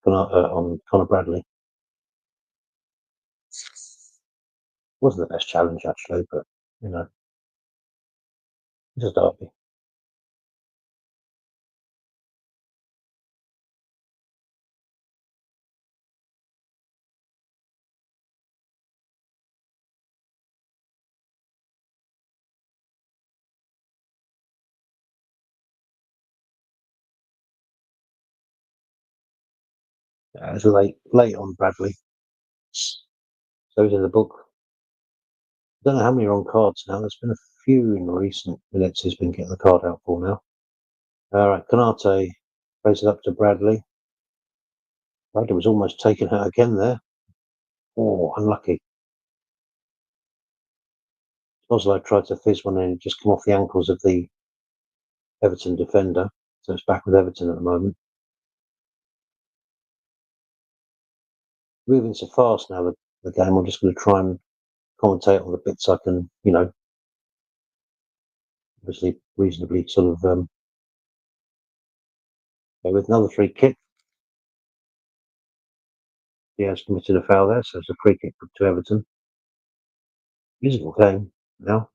Conor Bradley. Wasn't the best challenge actually, but it's a derby. It's late on Bradley. So he's in the book. I don't know how many are on cards now. There's been a few in recent minutes he's been getting the card out for now. All right, Canate plays it up to Bradley. Bradley was almost taken out again there. Oh, unlucky. Oslo tried to fizz one in, just come off the ankles of the Everton defender. So it's back with Everton at the moment. Moving so fast now, the game, I'm just going to try and commentate on the bits I can, obviously reasonably sort of go with another free kick. He has committed a foul there, so it's a free kick to Everton. Musical game now.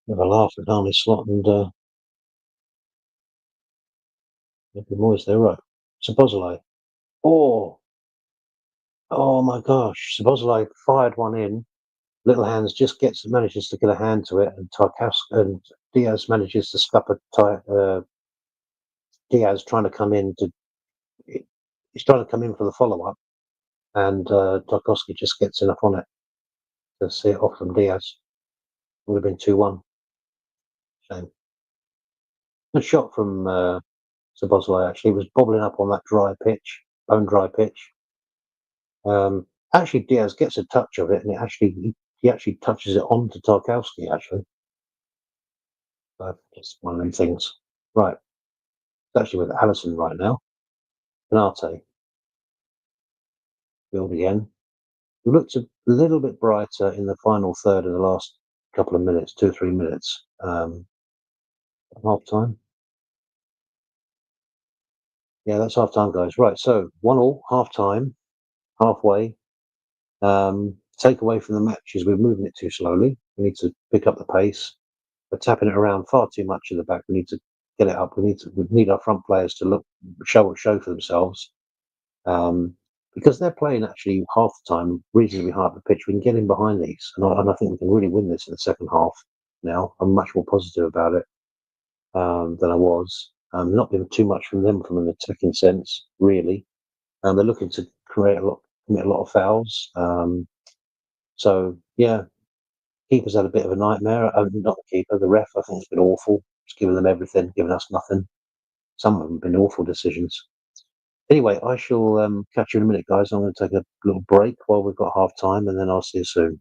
Have a laugh at Arnie Slot and Moyes there, right? Szoboszlai. Oh my gosh! Szoboszlai fired one in. Little Hands just manages to get a hand to it, and and Diaz manages to scupper Diaz trying to come in to. He's trying to come in for the follow up, and Tarkowski just gets enough on it to see it off from Diaz. Would have been 2-1. Shame. A shot from Szoboszlai actually was bobbling up on that dry pitch, bone dry pitch. Actually, Diaz gets a touch of it, and he actually touches it on to Tarkowski. Actually, it's one of them things. Right, it's actually with Allison right now. Canate build again. We looked a little bit brighter in the final third of the last couple of minutes, 2 or 3 minutes. Half time. Yeah, that's half time, guys. Right, so 1-1, half time, halfway. Take away from the match is we're moving it too slowly. We need to pick up the pace. We're tapping it around far too much at the back. We need to get it up. We need our front players to show for themselves. Because they're playing actually half the time reasonably high up the pitch. We can get in behind these, and I think we can really win this in the second half. Now I'm much more positive about it than I was. Not been too much from them from an attacking sense, really. They're looking to commit a lot of fouls. So yeah, keeper's had a bit of a nightmare. Not the keeper, the ref. I think has been awful. Just giving them everything, giving us nothing. Some of them have been awful decisions. Anyway, I shall catch you in a minute, guys. I'm going to take a little break while we've got half time, and then I'll see you soon.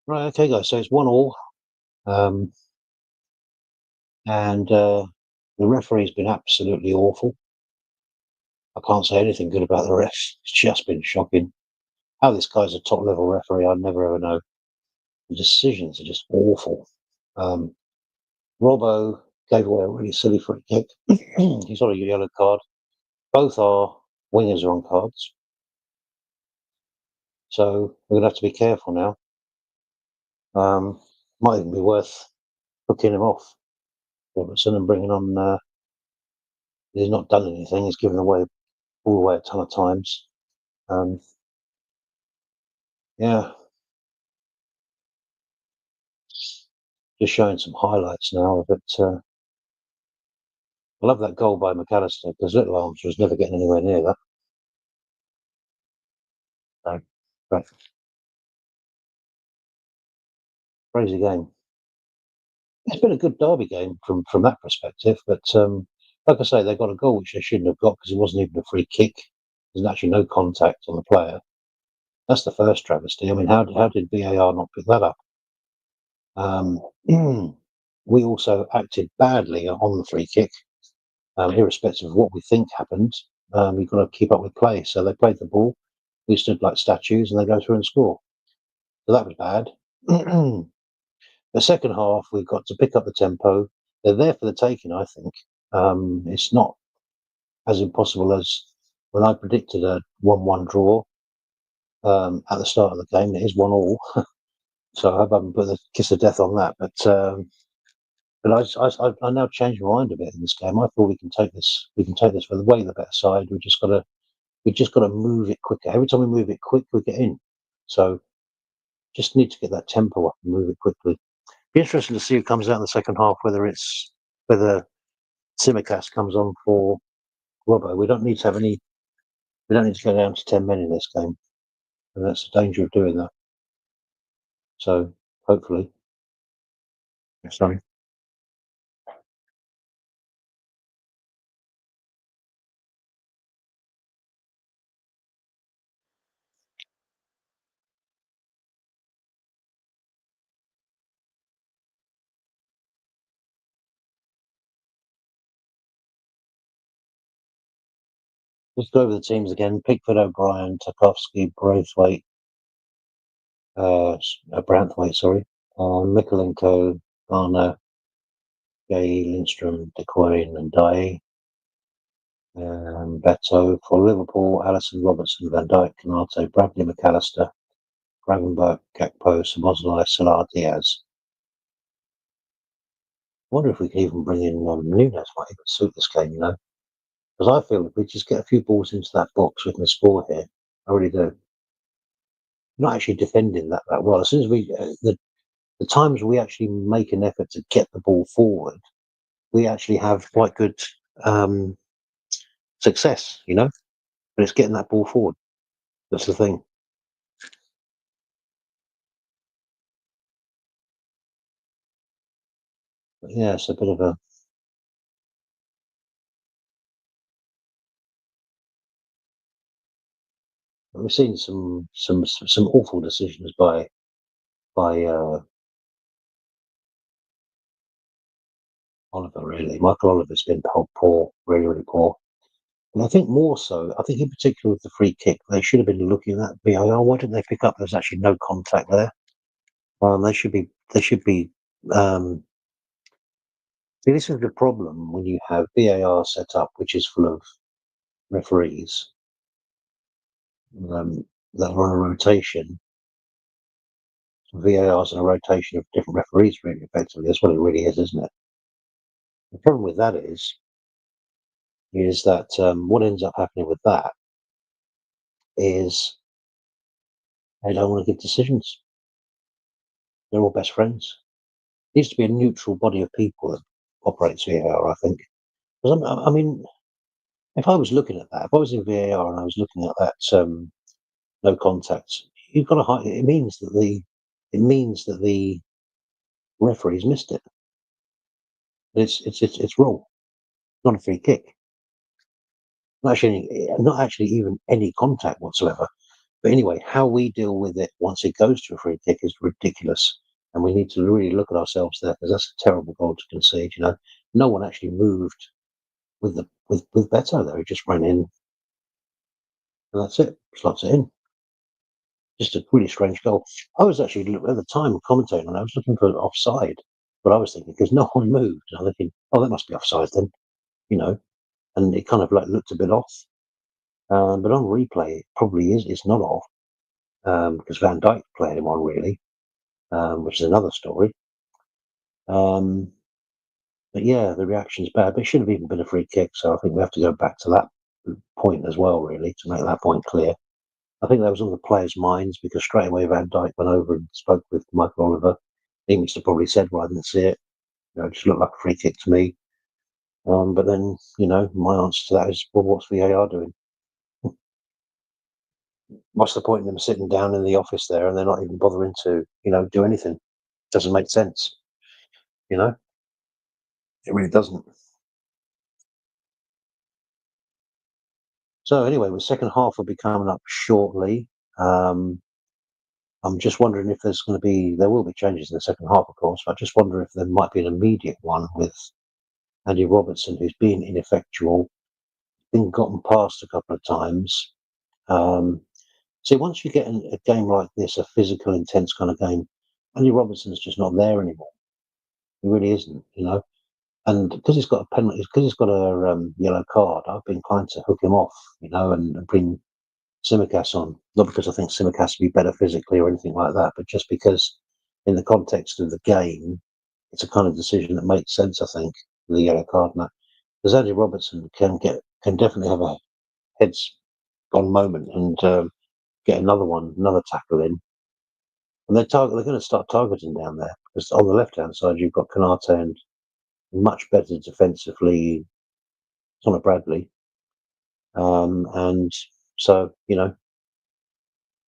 Right, okay, guys. So it's 1-1, um, and the referee's been absolutely awful. I can't say anything good about the refs. It's just been shocking. How this guy's a top level referee, I'd never ever know. The decisions are just awful. Um, Robbo gave away a really silly free kick. He's got a yellow card. Both our wingers are on cards, so we're gonna have to be careful now. Might even be worth booking him off, Robertson, and bringing on. He's not done anything. He's given away all away a ton of times. Um, yeah, just showing some highlights now of it. I love that goal by McAllister because Little Arms was never getting anywhere near that. So, but crazy game. It's been a good derby game from that perspective, but like I say, they got a goal which they shouldn't have got because it wasn't even a free kick. There's actually no contact on the player. That's the first travesty. I mean, how did VAR not pick that up? Um, we also acted badly on the free kick, irrespective of what we think happened. You've got to keep up with play. So they played the ball. We stood like statues, and they go through and score. So that was bad. The second half, we've got to pick up the tempo. They're there for the taking, I think. It's not as impossible as when I predicted a 1-1 draw at the start of the game. It is 1-1. So I hope I haven't put the kiss of death on that. But I now changed my mind a bit in this game. I thought we can take this. We can take this for the way the better side. We just got to move it quicker. Every time we move it quick, we get in. So just need to get that tempo up and move it quickly. Be interesting to see who comes out in the second half. Whether Simicast comes on for Robbo. We don't need to have any. We don't need to go down to 10 men in this game, and that's the danger of doing that. So hopefully, sorry. Let's go over the teams again. Pickford, O'Brien, Tarkovsky, Braithwaite, Branthwaite, sorry, Mikolenko, Garner, Gay, Lindstrom, De Queen, and Dye. Beto for Liverpool, Allison, Robertson, Van Dijk, Canate, Bradley, McAllister, Gravenberg, Gakpo, Szoboszlai, Salah, Diaz. I wonder if we can even bring in Nunes, might even suit this game, because I feel if we just get a few balls into that box, we can score here. I really do. Not actually defending that well. As soon as the times we actually make an effort to get the ball forward, we actually have quite good um, success, But it's getting that ball forward. That's the thing. But yeah, it's a bit of a. We've seen some awful decisions by Oliver. Really, Michael Oliver's been poor, really, really poor. And I think more so, I think in particular with the free kick, they should have been looking at VAR. Why didn't they pick up? There's actually no contact there. They should be. They should be. Um, See, this is the problem when you have VAR set up, which is full of referees that are on a rotation. VAR's on a rotation of different referees, really, effectively. That's what it really is, isn't it? The problem with that is that what ends up happening with that is they don't want to give decisions. They're all best friends. There needs to be a neutral body of people that operates VAR, I think. Because I mean, if I was looking at that, if I was in VAR and I was looking at that no contact, you've got to hide. It means that the referees missed it. It's wrong. Not a free kick. Not actually even any contact whatsoever. But anyway, how we deal with it once it goes to a free kick is ridiculous. And we need to really look at ourselves there because that's a terrible goal to concede. No one actually moved with Beto there. He just ran in and that's it. Slots it in. Just a really strange goal. I was actually at the time commentating and I was looking for offside, but I was thinking because no one moved. I'm thinking, oh, that must be offside then, you know. And it kind of like looked a bit off. But on replay, it probably is. It's not off because Van Dijk played him on really, which is another story. But yeah, the reaction's bad. But it should have even been a free kick. So I think we have to go back to that point as well, really, to make that point clear. I think that was on the players' minds because straight away Van Dijk went over and spoke with Michael Oliver. He must have probably said, "Well, I didn't see it. It just looked like a free kick to me." But then, my answer to that is, well, what's VAR doing? What's the point in them sitting down in the office there and they're not even bothering to, do anything? Doesn't make sense. You know, it really doesn't. So anyway, the second half will be coming up shortly. Um, I'm just wondering if there will be changes in the second half, of course. But I just wonder if there might be an immediate one with Andy Robertson, who's been ineffectual, been gotten past a couple of times. See, once you get a game like this, a physical, intense kind of game, Andy Robertson's just not there anymore. He really isn't. And because he's got a penalty, because he's got a yellow card, I've been inclined to hook him off, and bring Simicast on. Not because I think Simicast would be better physically or anything like that, but just because in the context of the game, it's a kind of decision that makes sense, I think, with the yellow card and that. Because Andy Robertson can definitely have a heads on moment and get another tackle in. And they're going to start targeting down there because on the left hand side you've got Canate and much better defensively Connor Bradley, and so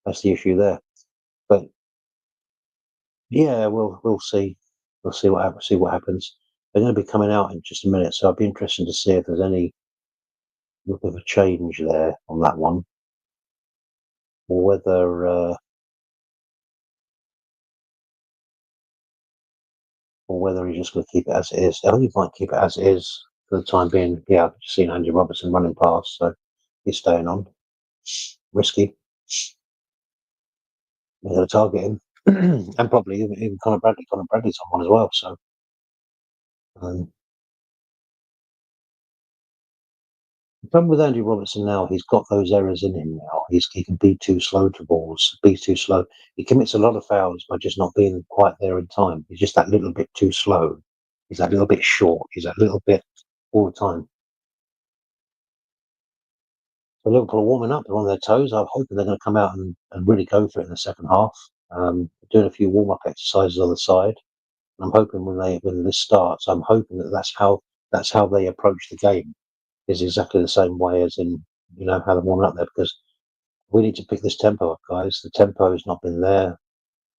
that's the issue there. But yeah, we'll see. We'll see what happens. See what happens. They're going to be coming out in just a minute, so I'd be interested to see if there's any look of a change there on that one, or whether he's just going to keep it as it is. I think he might keep it as it is for the time being. Yeah, I've just seen Andy Robertson running past, so he's staying on. Risky. They're going to target him, and probably even Connor Bradley. Connor Bradley's on one as well. So um, the problem with Andy Robertson now, he's got those errors in him now. He can be too slow to balls, be too slow. He commits a lot of fouls by just not being quite there in time. He's just that little bit too slow. He's that little bit short. He's that little bit all the time. So Liverpool are warming up. They're on their toes. I'm hoping they're going to come out and really go for it in the second half. Doing a few warm-up exercises on the side. I'm hoping when this starts, I'm hoping that's how they approach the game is exactly the same way as in how they're warming up there because we need to pick this tempo up, guys. The tempo has not been there.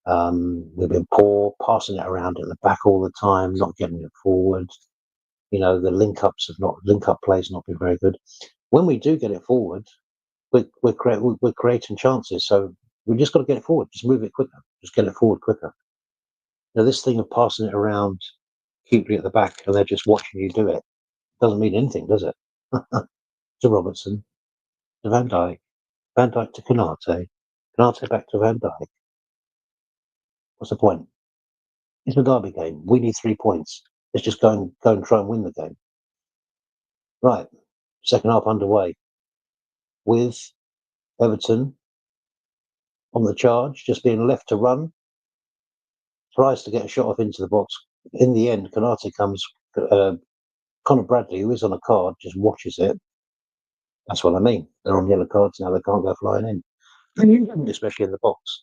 We've been poor, passing it around at the back all the time, not getting it forward. The link up plays not been very good. When we do get it forward, we're creating chances. So we just got to get it forward. Just move it quicker. Just get it forward quicker. Now this thing of passing it around cutely at the back and they're just watching you do it doesn't mean anything, does it? To Robertson, to Van Dijk to Canate back to Van Dijk. What's the point? It's a derby game. We need 3 points. Let's just go and try and win the game. Right. Second half underway with Everton on the charge, just being left to run. Tries to get a shot off into the box. In the end, Canate comes. Connor Bradley, who is on a card, just watches it. That's what I mean. They're on yellow cards now. They can't go flying in, especially in the box.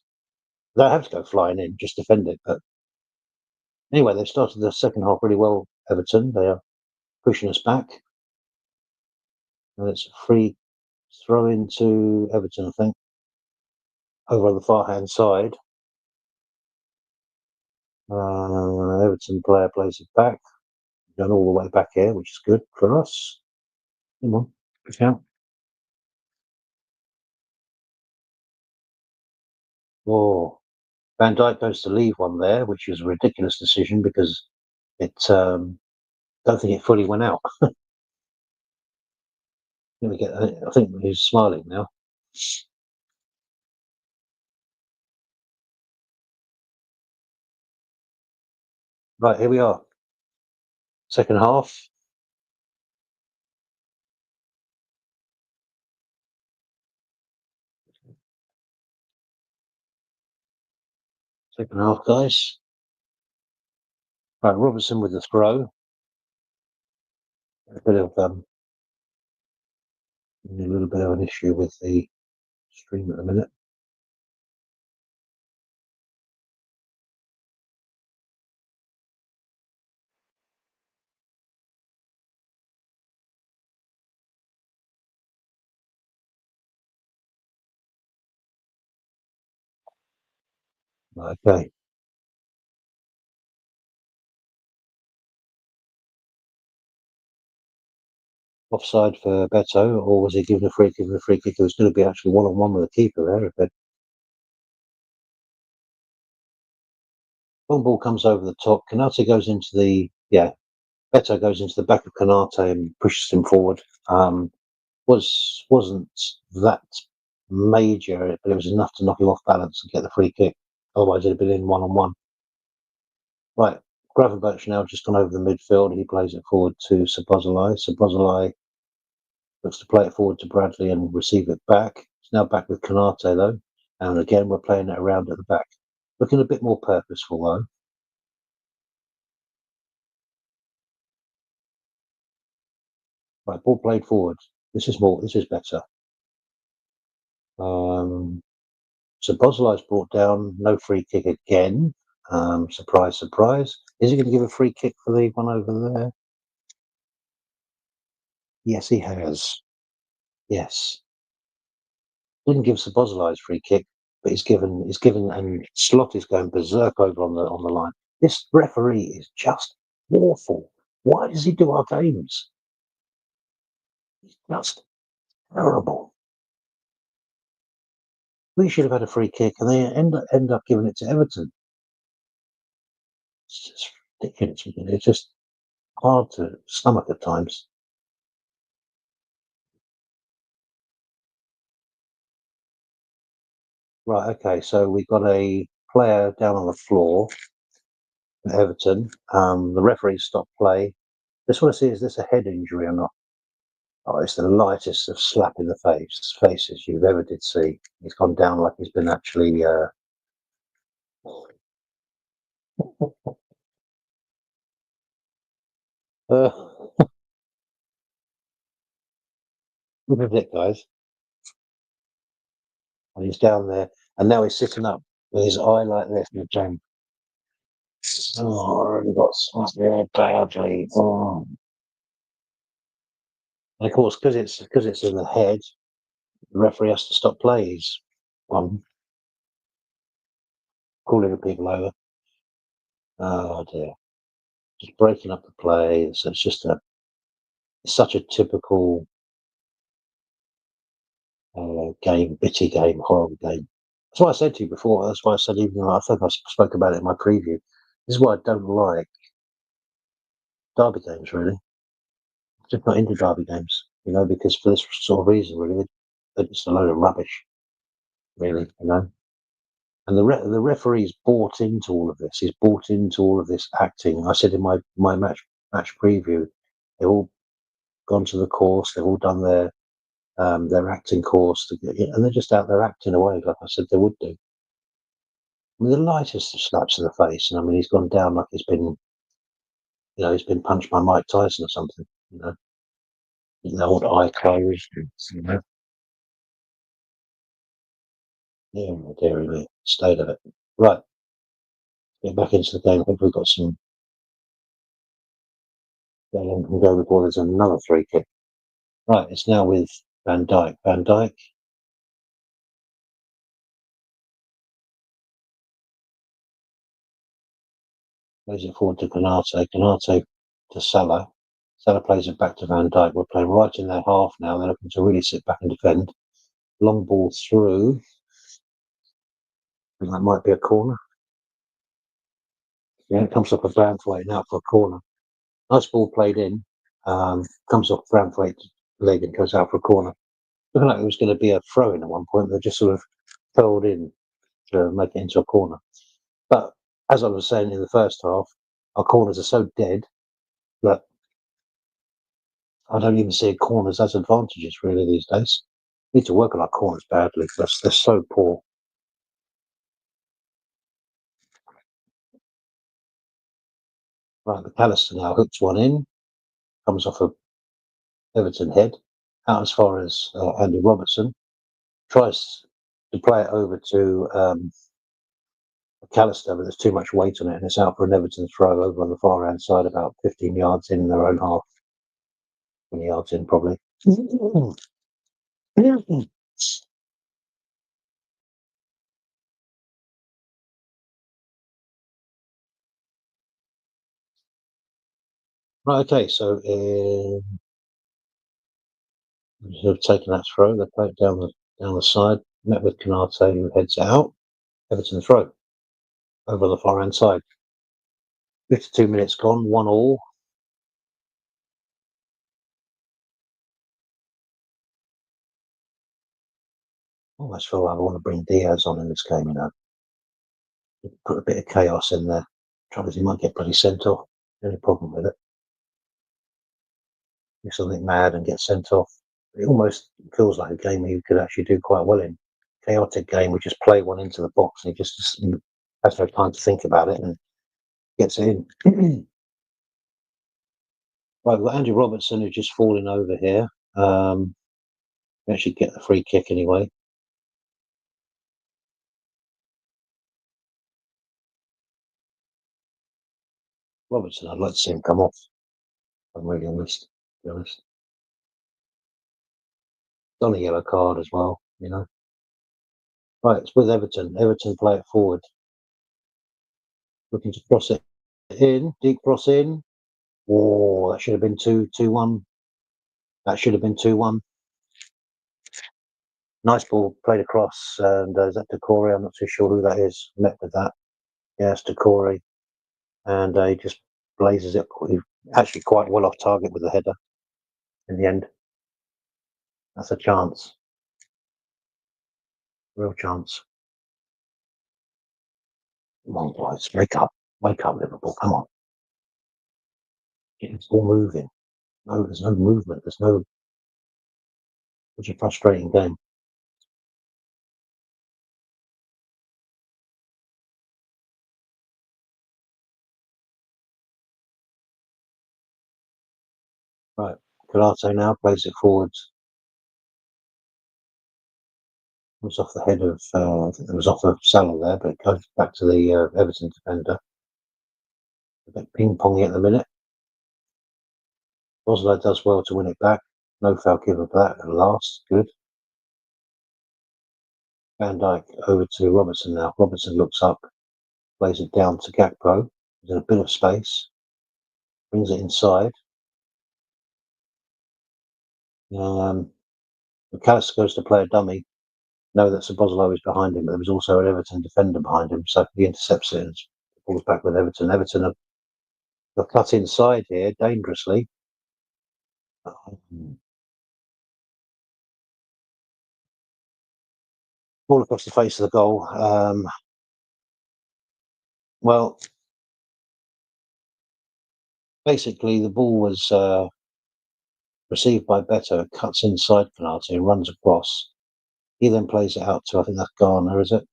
They have to go flying in, just defend it. But anyway, they've started the second half really well, Everton. They are pushing us back. And it's a free throw into Everton, I think, over on the far hand side. Everton player plays it back. Going all the way back here, which is good for us. Come on, push out. Oh, Van Dijk goes to leave one there, which is a ridiculous decision because it don't think it fully went out. I think he's smiling now. Right, here we are. Second half. Second half, guys. Right, Robertson with the throw. A bit of a little bit of an issue with the stream at the minute. Okay. Offside for Beto, or was he given a free kick? The free kick was going to be actually one-on-one with the keeper there. If long ball comes over the top, Canate goes into the Beto goes into the back of Canate and pushes him forward. Wasn't that major, but it was enough to knock him off balance and get the free kick. Otherwise, it'd have been in one-on-one. Right, Gravenberch now just gone over the midfield. He plays it forward to Sabozalai. Sabozalai looks to play it forward to Bradley and receive it back. It's now back with Canate though, and again we're playing it around at the back, looking a bit more purposeful though. Right, ball played forward. This is more. This is better. So Bozlai's brought down. No free kick again. Surprise, surprise. Is he going to give a free kick for the one over there? Yes, he has. Yes. Didn't give Sabozlai's free kick, but he's given, and Slot is going berserk over on the line. This referee is just awful. Why does he do our games? He's just terrible. We should have had a free kick, and they end up giving it to Everton. It's just ridiculous. It's just hard to stomach at times. Right, okay, so we've got a player down on the floor for Everton. The referee stopped play. Just want to see, is this a head injury or not? Oh, it's the lightest of slap in the faces you've ever did see. He's gone down like he's been actually. Uh, look at it, guys. And he's down there, and now he's sitting up with his eye like this. And going, oh, I really got slapped there badly. Oh. And of course, because it's in the head, the referee has to stop play. He's calling the people over. Oh dear, just breaking up the play. So it's just it's such a typical game, bitty game, horrible game. That's why I said to you before. That's why I said, even though I think I spoke about it in my preview. This is why I don't like derby games. Really, I'm just not into derby games. Because for this sort of reason, really, they're just a load of rubbish. Really. And the referee's bought into all of this. He's bought into all of this acting. I said in my match preview, they've all gone to the course. They've all done their acting course, and they're just out there acting away, like I said they would do. I mean, the lightest of slaps in the face, and I mean, he's gone down like he's been punched by Mike Tyson or something. The old eye closed. Yeah, dearie me, state of it. Right, get back into the game. I think we've got some. How long can we go before there's another free kick? Right, it's now with Van Dijk. Van Dijk plays it forward to Canate. Canate to Salah. Salah plays it back to Van Dijk. We're playing right in their half now. They're looking to really sit back and defend. Long ball through. think that might be a corner. Yeah, it comes off a Branthwaite now for a corner. Nice ball played in. Comes off Branthwaite's leg and goes out for a corner. Looking like it was going to be a throw in at one point. They just sort of curled in to make it into a corner. But as I was saying in the first half, our corners are so dead that I don't even see corners as advantages really these days. We need to work on our corners badly because they're so poor. Right, McAllister now hooks one in, comes off a Everton head, out as far as Andy Robertson, tries to play it over to McAllister, but there's too much weight on it and it's out for an Everton throw over on the far hand side, about 15 yards in their own half, 20 yards in probably. Right, okay, so have taken that throw, they play it down the side, met with Canate who heads out. Everton throw over on the far hand side. 52 minutes gone, 1-1. Almost feel like I want to bring Diaz on in this game, you know. Put a bit of chaos in there. Trouble is he might get bloody sent off. Any problem with it. Do something mad and get sent off. It almost feels like a game he could actually do quite well in. Chaotic game, we just play one into the box and he just has no time to think about it and gets it in. Right, we've got Andy Robertson who's just falling over here. We actually get the free kick anyway. Robertson, I'd like to see him come off. I'm really honest, to be honest. It's on a yellow card as well, you know. Right, it's with Everton. Everton play it forward. Looking to cross it in, deep cross in. Oh, that should have been 2-1. That should have been 2-1. Nice ball played across, and is that Decore? I'm not too sure who that is. Met with that. Yeah, it's Decore. And he just blazes it actually quite well off target with the header in the end. That's a chance. Real chance. Come on, boys. Wake up. Wake up, Liverpool. Come on. Get this ball moving. No, there's no movement. There's no. Such a frustrating game. Right. Galate now plays it forwards. It was off the head of, I think it was off of Salah there, but it goes back to the Everton defender. A bit ping-pongy at the minute. Oslo does well to win it back. No foul given for that at last. Good. Van Dijk over to Robertson now. Robertson looks up, plays it down to Gakpo. There's a bit of space. Brings it inside. McAllister goes to play a dummy. Know that Sabozolo is behind him, but there was also an Everton defender behind him, so he intercepts it and falls back with Everton. Everton have cut inside here dangerously. Ball across the face of the goal. Well, basically, the ball was received by Beto, cuts inside Canate and runs across. He then plays it out to, I think that's Garner, is it?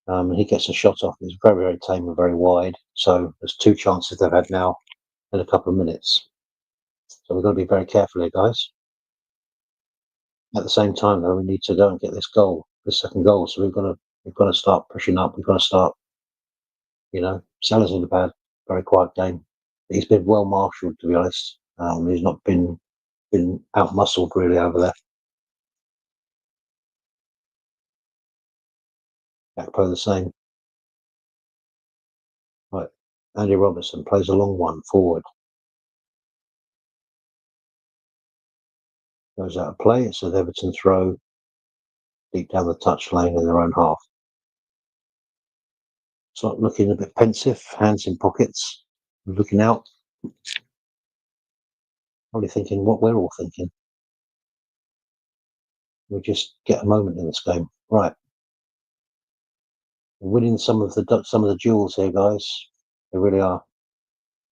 And he gets a shot off. It's very, very tame and very wide. So there's two chances they've had now in a couple of minutes. So we've got to be very careful here, guys. At the same time, though, we need to go and get this goal, this second goal. So we've got to start pushing up. We've got to start, Salah's in a very quiet game. He's been well marshalled, to be honest. He's not been out muscled really over there. Gakpo the same. Right, Andy Robertson plays a long one forward. Goes out of play. It's an Everton throw deep down the touch lane in their own half. It's like looking a bit pensive, hands in pockets, looking out, probably thinking what we're all thinking. We just get a moment in this game, right? We're winning some of the duels here, guys. They really are.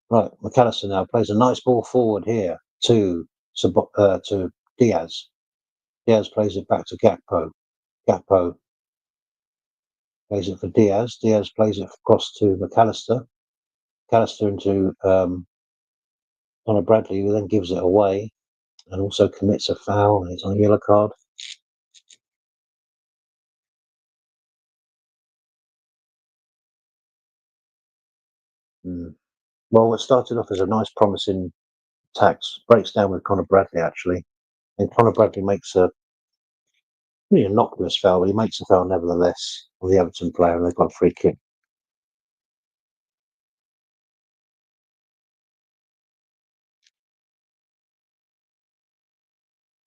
Right, McAllister now plays a nice ball forward here to Diaz. Diaz plays it back to Gakpo. Gakpo plays it for Diaz. Diaz plays it across to McAllister. McAllister into Connor Bradley, who then gives it away and also commits a foul, and he's on a yellow card. Well, what started off as a nice, promising attack breaks down with Connor Bradley, actually. And Connor Bradley makes a really innocuous foul, but he makes a foul nevertheless on the Everton player, and they've got a free kick.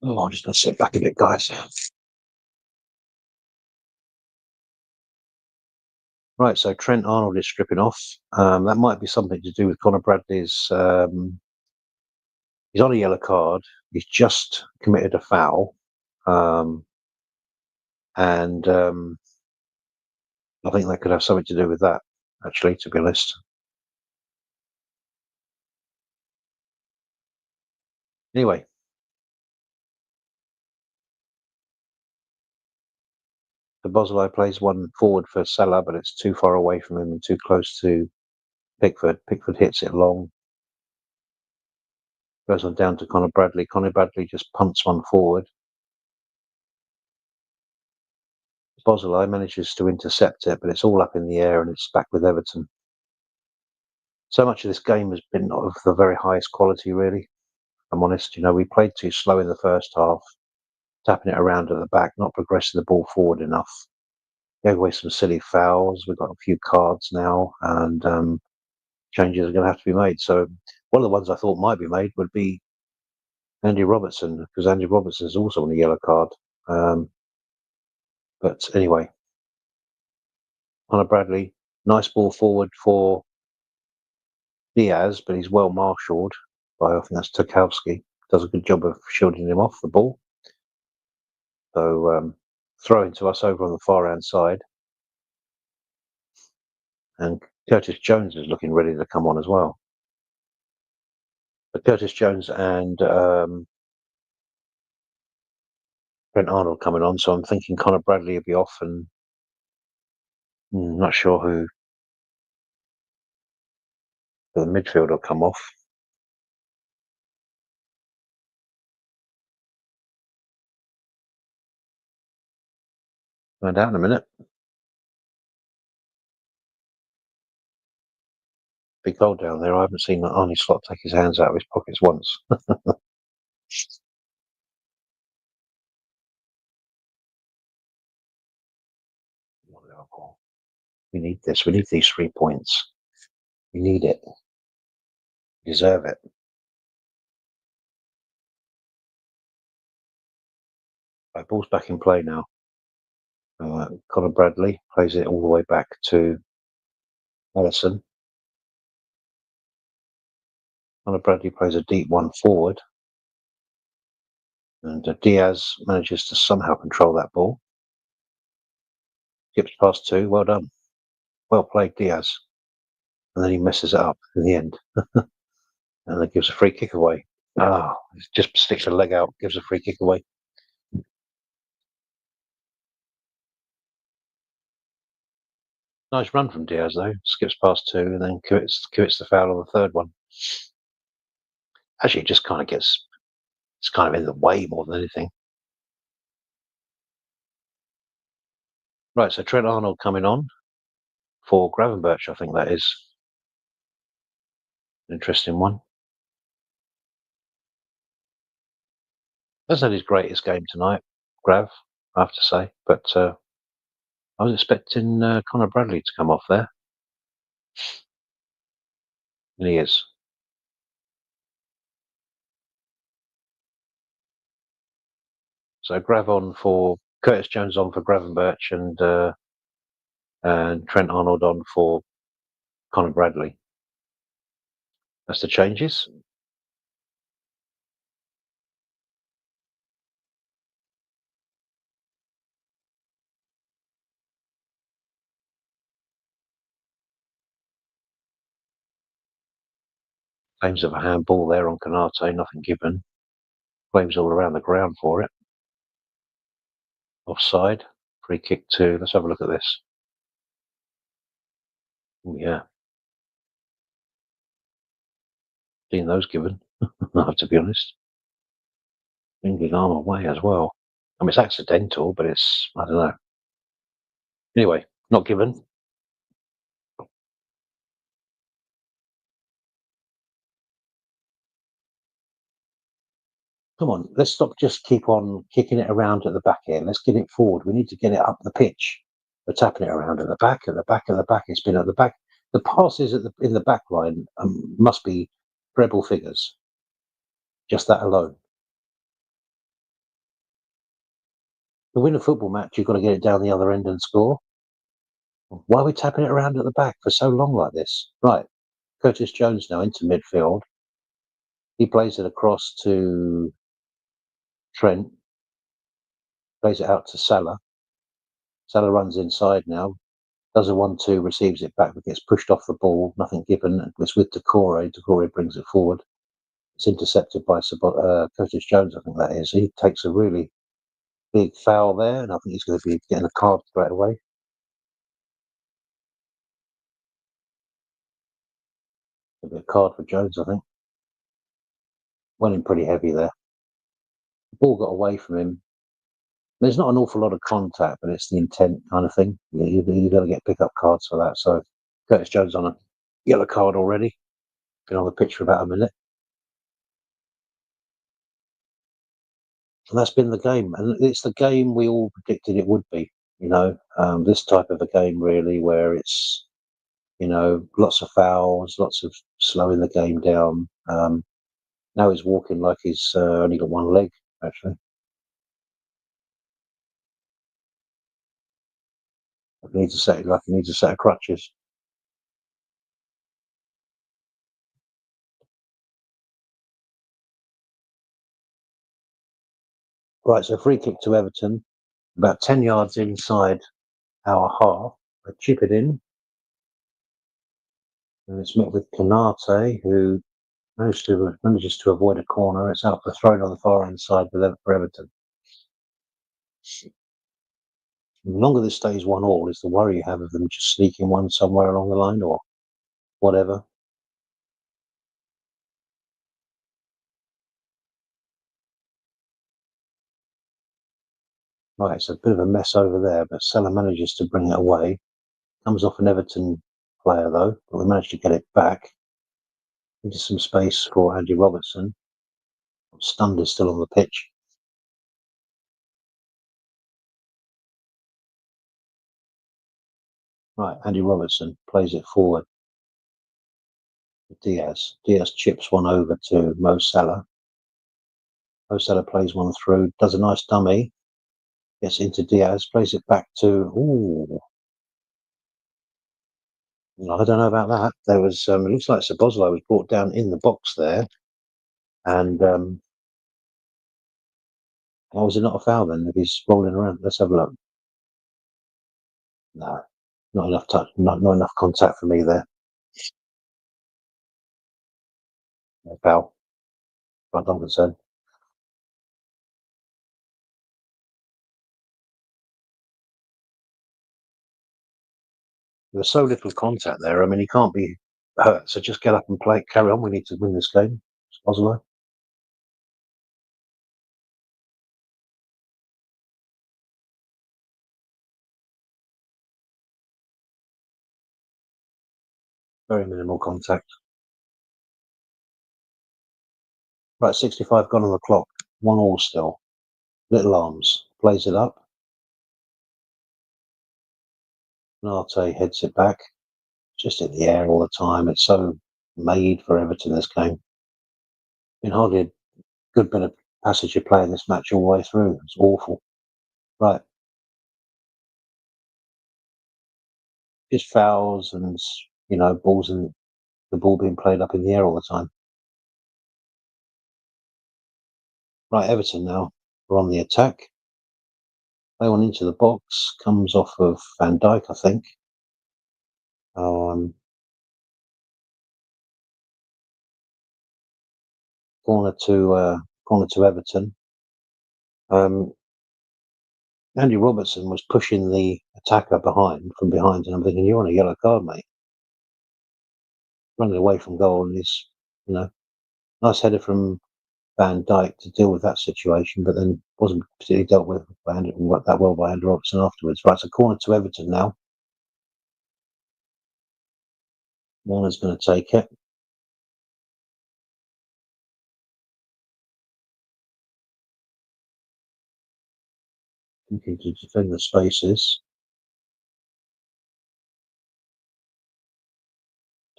Oh, I'm just going to sit back a bit, guys. Right, so Trent Arnold is stripping off. That might be something to do with Connor Bradley's. He's on a yellow card. He's just committed a foul, um, and I think that could have something to do with that. Actually, to be honest. Anyway, the Bosley plays one forward for Salah, but it's too far away from him and too close to Pickford. Pickford hits it long. Goes on down to Connor Bradley. Connor Bradley just punts one forward. Bosley manages to intercept it, but it's all up in the air and it's back with Everton. So much of this game has been of the very highest quality, really. If I'm honest. We played too slow in the first half, tapping it around at the back, not progressing the ball forward enough. Gave away some silly fouls. We've got a few cards now, and changes are going to have to be made. So one of the ones I thought might be made would be Andy Robertson, because Andy Robertson is also on a yellow card. But anyway, Connor Bradley, nice ball forward for Diaz, but he's well marshalled by, I think that's Tarkowski. Does a good job of shielding him off the ball. So throwing to us over on the far hand side. And Curtis Jones is looking ready to come on as well. But Curtis Jones and Brent Arnold coming on, so I'm thinking Connor Bradley will be off, and not sure who the midfield will come off. Find out in a minute. Big goal down there. I haven't seen Arnie Slot take his hands out of his pockets once. We need this. We need these 3 points. We need it. We deserve it. Right, ball's back in play now. Conor Bradley plays it all the way back to Ellison. Conor Bradley plays a deep one forward. And Diaz manages to somehow control that ball. Skips past two. Well done. Well played, Diaz. And then he messes it up in the end. And then gives a free kick away. Just sticks a leg out, gives a free kick away. Nice run from Diaz, though. Skips past two and then commits the foul on the third one. Actually, it just kind of it's kind of in the way more than anything. Right, so Trent Arnold coming on for Gravenberch, I think that is. An interesting one. That's not his greatest game tonight, Grav, I have to say. But I was expecting Conor Bradley to come off there. And he is. So Grav on for Curtis Jones on for Gravenberch and and Trent Arnold on for Conor Bradley. That's the changes. Claims of a handball there on Canate, nothing given. Flames all around the ground for it. Offside. Free kick to. Let's have a look at this. Oh, yeah. Seen those given. I have to be honest. England arm away as well. I mean, it's accidental, but it's, I don't know. Anyway, not given. Come on, let's stop just keep on kicking it around at the back here. Let's get it forward. We need to get it up the pitch. We're tapping it around at the back, at the back, at the back. It's been at the back. The passes in the back line must be treble figures. Just that alone. To win a football match, you've got to get it down the other end and score. Why are we tapping it around at the back for so long like this? Right, Curtis Jones now into midfield. He plays it across to Trent. Plays it out to Salah. Salah runs inside now. Does a 1-2, receives it back, but gets pushed off the ball. Nothing given. It's with Decore. Decore brings it forward. It's intercepted by Curtis Jones, I think that is. He takes a really big foul there, and I think he's going to be getting a card straight away. A bit of card for Jones, I think. Went in pretty heavy there. The ball got away from him. There's not an awful lot of contact, but it's the intent kind of thing. You've got to get pick-up cards for that. So Curtis Jones on a yellow card already. Been on the pitch for about a minute. And that's been the game. And it's the game we all predicted it would be, this type of a game really where it's, lots of fouls, lots of slowing the game down. Now he's walking like he's only got one leg, actually. He needs a set of crutches. Right, so free kick to Everton, about 10 yards inside our half. They chip it in, and it's met with Canate, who manages to avoid a corner. It's out for thrown on the far end side for Everton. The longer this stays 1-1 is the worry you have of them just sneaking one somewhere along the line or whatever. Right, it's a bit of a mess over there, but Salah manages to bring it away. Comes off an Everton player though, but we managed to get it back into some space for Andy Robertson. Stunned is still on the pitch. Right, Andy Robertson plays it forward. Diaz. Diaz chips one over to Mo Salah. Mo Salah plays one through, does a nice dummy, gets into Diaz, plays it back to. Ooh, I don't know about that. There was. It looks like Sabozlo was brought down in the box there, and how was it not a foul then? If he's rolling around, let's have a look. No, not enough touch, not enough contact for me there. No foul, as I'm concerned. There's so little contact there. I mean, he can't be hurt. So just get up and play. Carry on. We need to win this game. Oslo. Very minimal contact. Right, 65 gone on the clock. 1-1 still. Little Arms plays it up. Nate heads it back. Just in the air all the time. It's so made for Everton this game. Been hardly a good bit of passage of play in this match all the way through. It's awful. Right. just fouls and balls and the ball being played up in the air all the time. Right, Everton now are on the attack. Play one into the box, comes off of Van Dijk, I think. Um, corner to Everton. Um, Andy Robertson was pushing the attacker from behind, and I'm thinking, you're on a yellow card, mate. Running away from goal, and he's, nice header from Van Dijk to deal with that situation, but then wasn't particularly dealt with that well by Andy Robertson afterwards. Right, so corner to Everton now. Warner's going to take it. Looking to defend the spaces.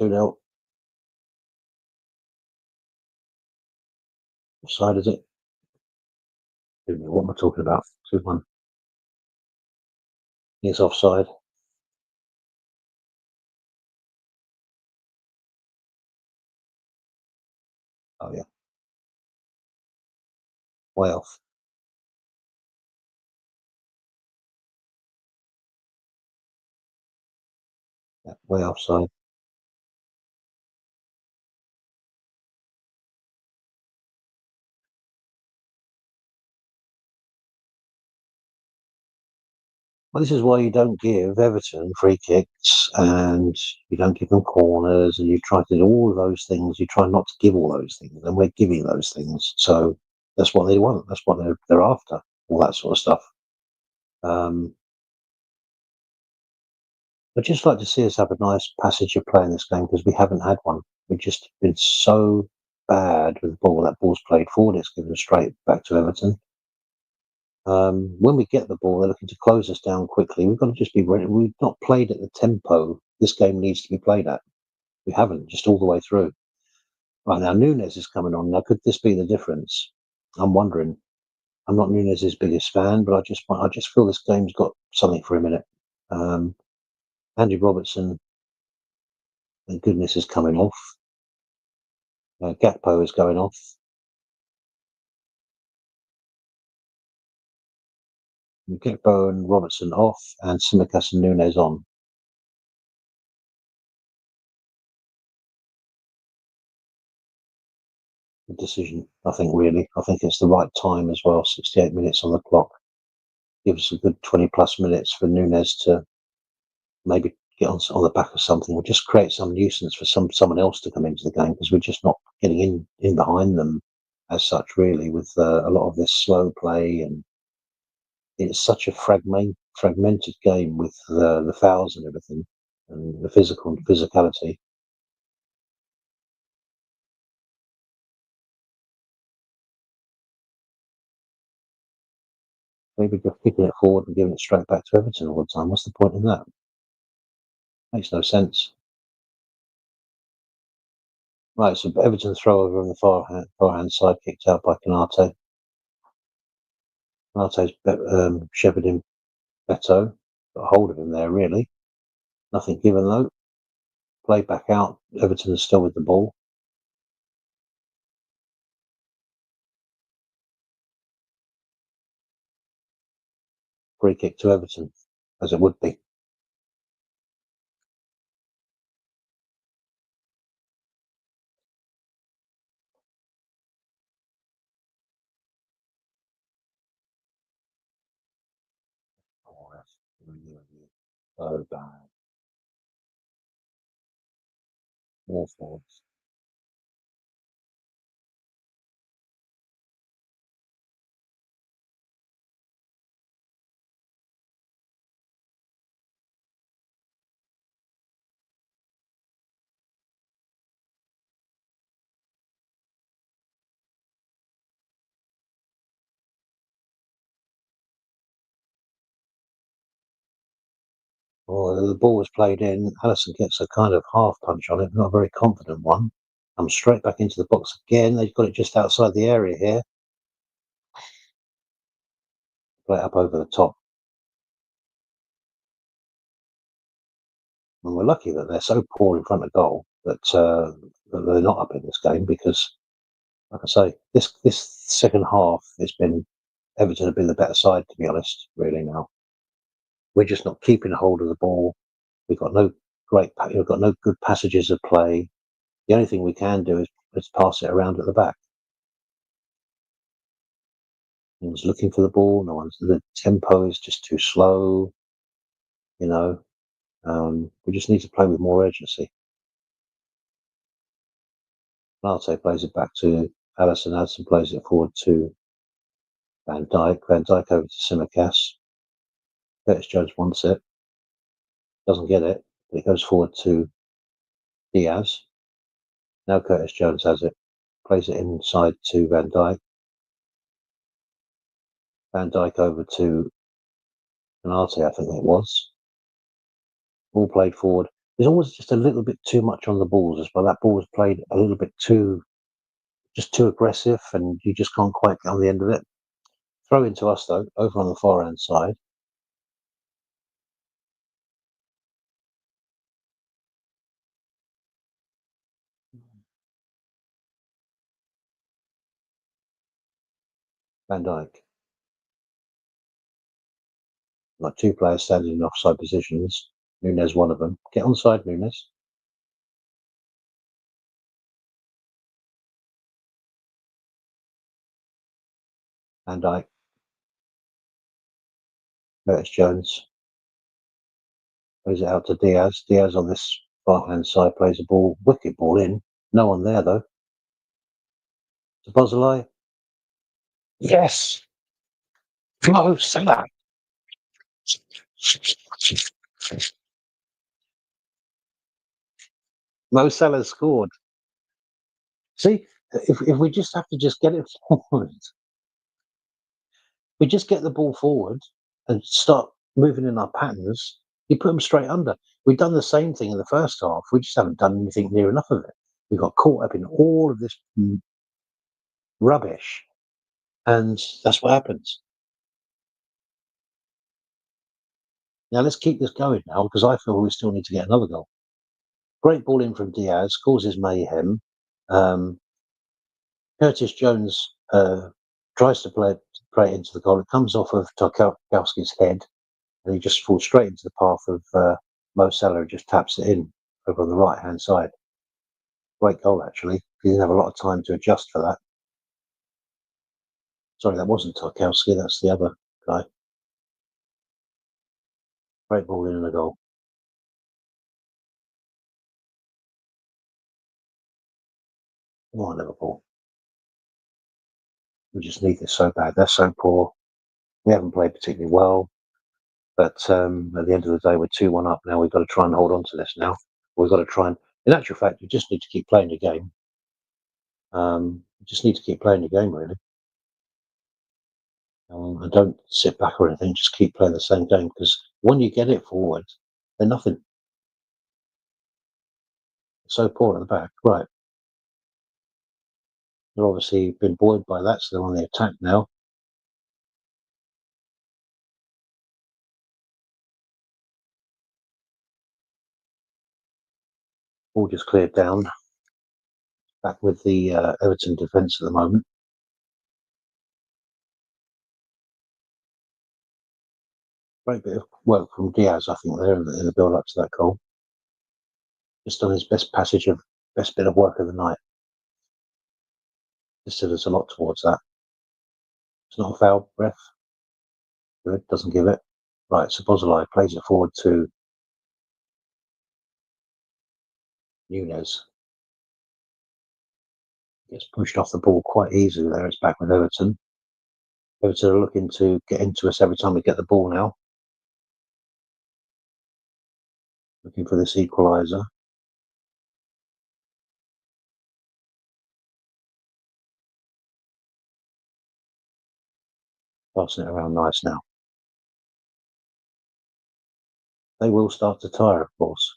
2-0. What side is it? What am I talking about? 2-1. He's offside. Oh, yeah. Way off. Yeah, way offside. Well, this is why you don't give Everton free kicks and you don't give them corners and you try to do all of those things. You try not to give all those things, and we're giving those things. So that's what they want. That's what they're after. All that sort of stuff. Um, I'd just like to see us have a nice passage of play in this game because we haven't had one. We've just been so bad with the ball. That ball's played forward. It's given straight back to Everton. When we get the ball, they're looking to close us down quickly. We've got to just be ready. We've not played at the tempo this game needs to be played at. We haven't, just all the way through. Right now, Nunes is coming on. Now, could this be the difference? I'm wondering. I'm not Nunes' biggest fan, but I just feel this game's got something for him in it. Um, Andy Robertson, thank goodness, is coming off. Gakpo is going off. Gakpo and Robertson off, and Simicas and Nunes on. Good decision, I think, really. I think it's the right time as well. 68 minutes on the clock gives a good 20 plus minutes for Nunes to maybe get on the back of something or just create some nuisance for someone else to come into the game because we're just not getting in behind them as such, really, with a lot of this slow play. And it's such a fragmented game with the fouls and everything and the physicality. Maybe just kicking it forward and giving it straight back to Everton all the time. What's the point in that? Makes no sense. Right, so Everton throw over on the far hand side, kicked out by Canate. Canate's shepherding Beto, got a hold of him there, really. Nothing given, though. Play back out. Everton is still with the ball. Free kick to Everton, as it would be. Oh, that's really so bad. More forwards. Oh, the ball was played in. Allison gets a kind of half punch on it, not a very confident one. I'm straight back into the box again. They've got it just outside the area here. Play it up over the top. And we're lucky that they're so poor in front of goal that they're not up in this game because, like I say, this second half has been Everton have been the better side, to be honest. Really, now we're just not keeping hold of the ball. We've got no we've got no good passages of play. The only thing we can do is pass it around at the back. No one's looking for the ball. No one's the tempo is just too slow. You know, we just need to play with more urgency. Marte plays it back to Allison. Allison plays it forward to Van Dijk. Van Dijk over to Simicast. Curtis Jones wants it. Doesn't get it. But it goes forward to Diaz. Now Curtis Jones has it. Plays it inside to Van Dijk. Van Dijk over to Canate, I think it was. Ball played forward. There's always just a little bit too much on the balls as well. That ball was played a little bit too aggressive, and you just can't quite get on the end of it. Throw into us though, over on the far hand side. Van Dijk. Like two players standing in offside positions. Nunes one of them. Get onside, Nunes. Van Dijk. Curtis Jones. Plays it out to Diaz. Diaz on this right hand side plays a ball. Wicket ball in. No one there though. To Bozolai. Yes. Flo Salah. Mo Salah scored. See, if we just have to just get it forward, we just get the ball forward and start moving in our patterns, you put them straight under. We've done the same thing in the first half. We just haven't done anything near enough of it. We got caught up in all of this rubbish, and that's what happens. Now let's keep this going now because I feel we still need to get another goal. Great ball in from Diaz, causes mayhem. Curtis Jones tries to play it into the goal. It comes off of Tarkowski's head, and he just falls straight into the path of Mo Salah and just taps it in over on the right hand side. Great goal, actually. He didn't have a lot of time to adjust for that. Sorry, that wasn't Tarkowski. That's the other guy. Great ball in and a goal. Come on, Liverpool. We just need this so bad. They're so poor. We haven't played particularly well. But at the end of the day, we're 2-1 up now. We've got to try and hold on to this now. We've got to try and, in actual fact, we just need to keep playing the game. We just need to keep playing the game, really. And don't sit back or anything. Just keep playing the same game because when you get it forward, they're nothing. So poor at the back. Right. They're obviously been buoyed by that, so they're on the attack now. All just cleared down. Back with the Everton defence at the moment. Great bit of work from Diaz, I think, there in the build up to that goal. Just on his best bit of work of the night. Just said there's a lot towards that. It's not a foul, ref. Good, doesn't give it. Right, so Bozolai plays it forward to Nunes. Gets pushed off the ball quite easily there. It's back with Everton. Everton are looking to get into us every time we get the ball now. Looking for this equaliser. Passing it around nice now. They will start to tire, of course.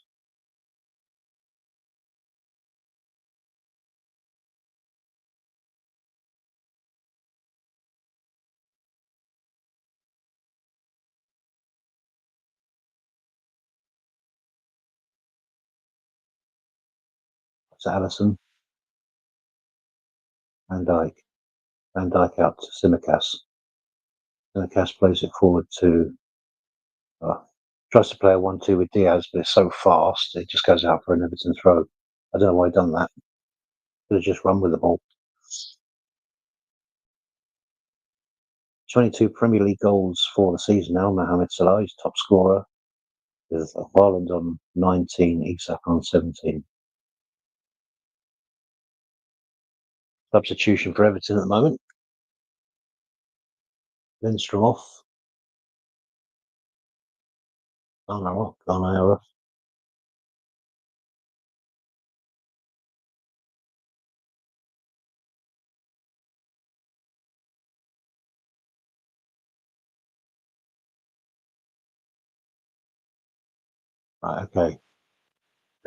to Alisson. Van Dijk. Van Dijk out to Simicast. Simicast plays it forward to tries to play a 1-2 with Diaz, but it's so fast it just goes out for an Everton throw. I don't know why he done that. Could have just run with the ball. 22 Premier League goals for the season now. Mohamed Salah is top scorer, with Haaland on 19, Isak on 17. Substitution for Everton at the moment. Lindstrom off. Garner off. Right, okay.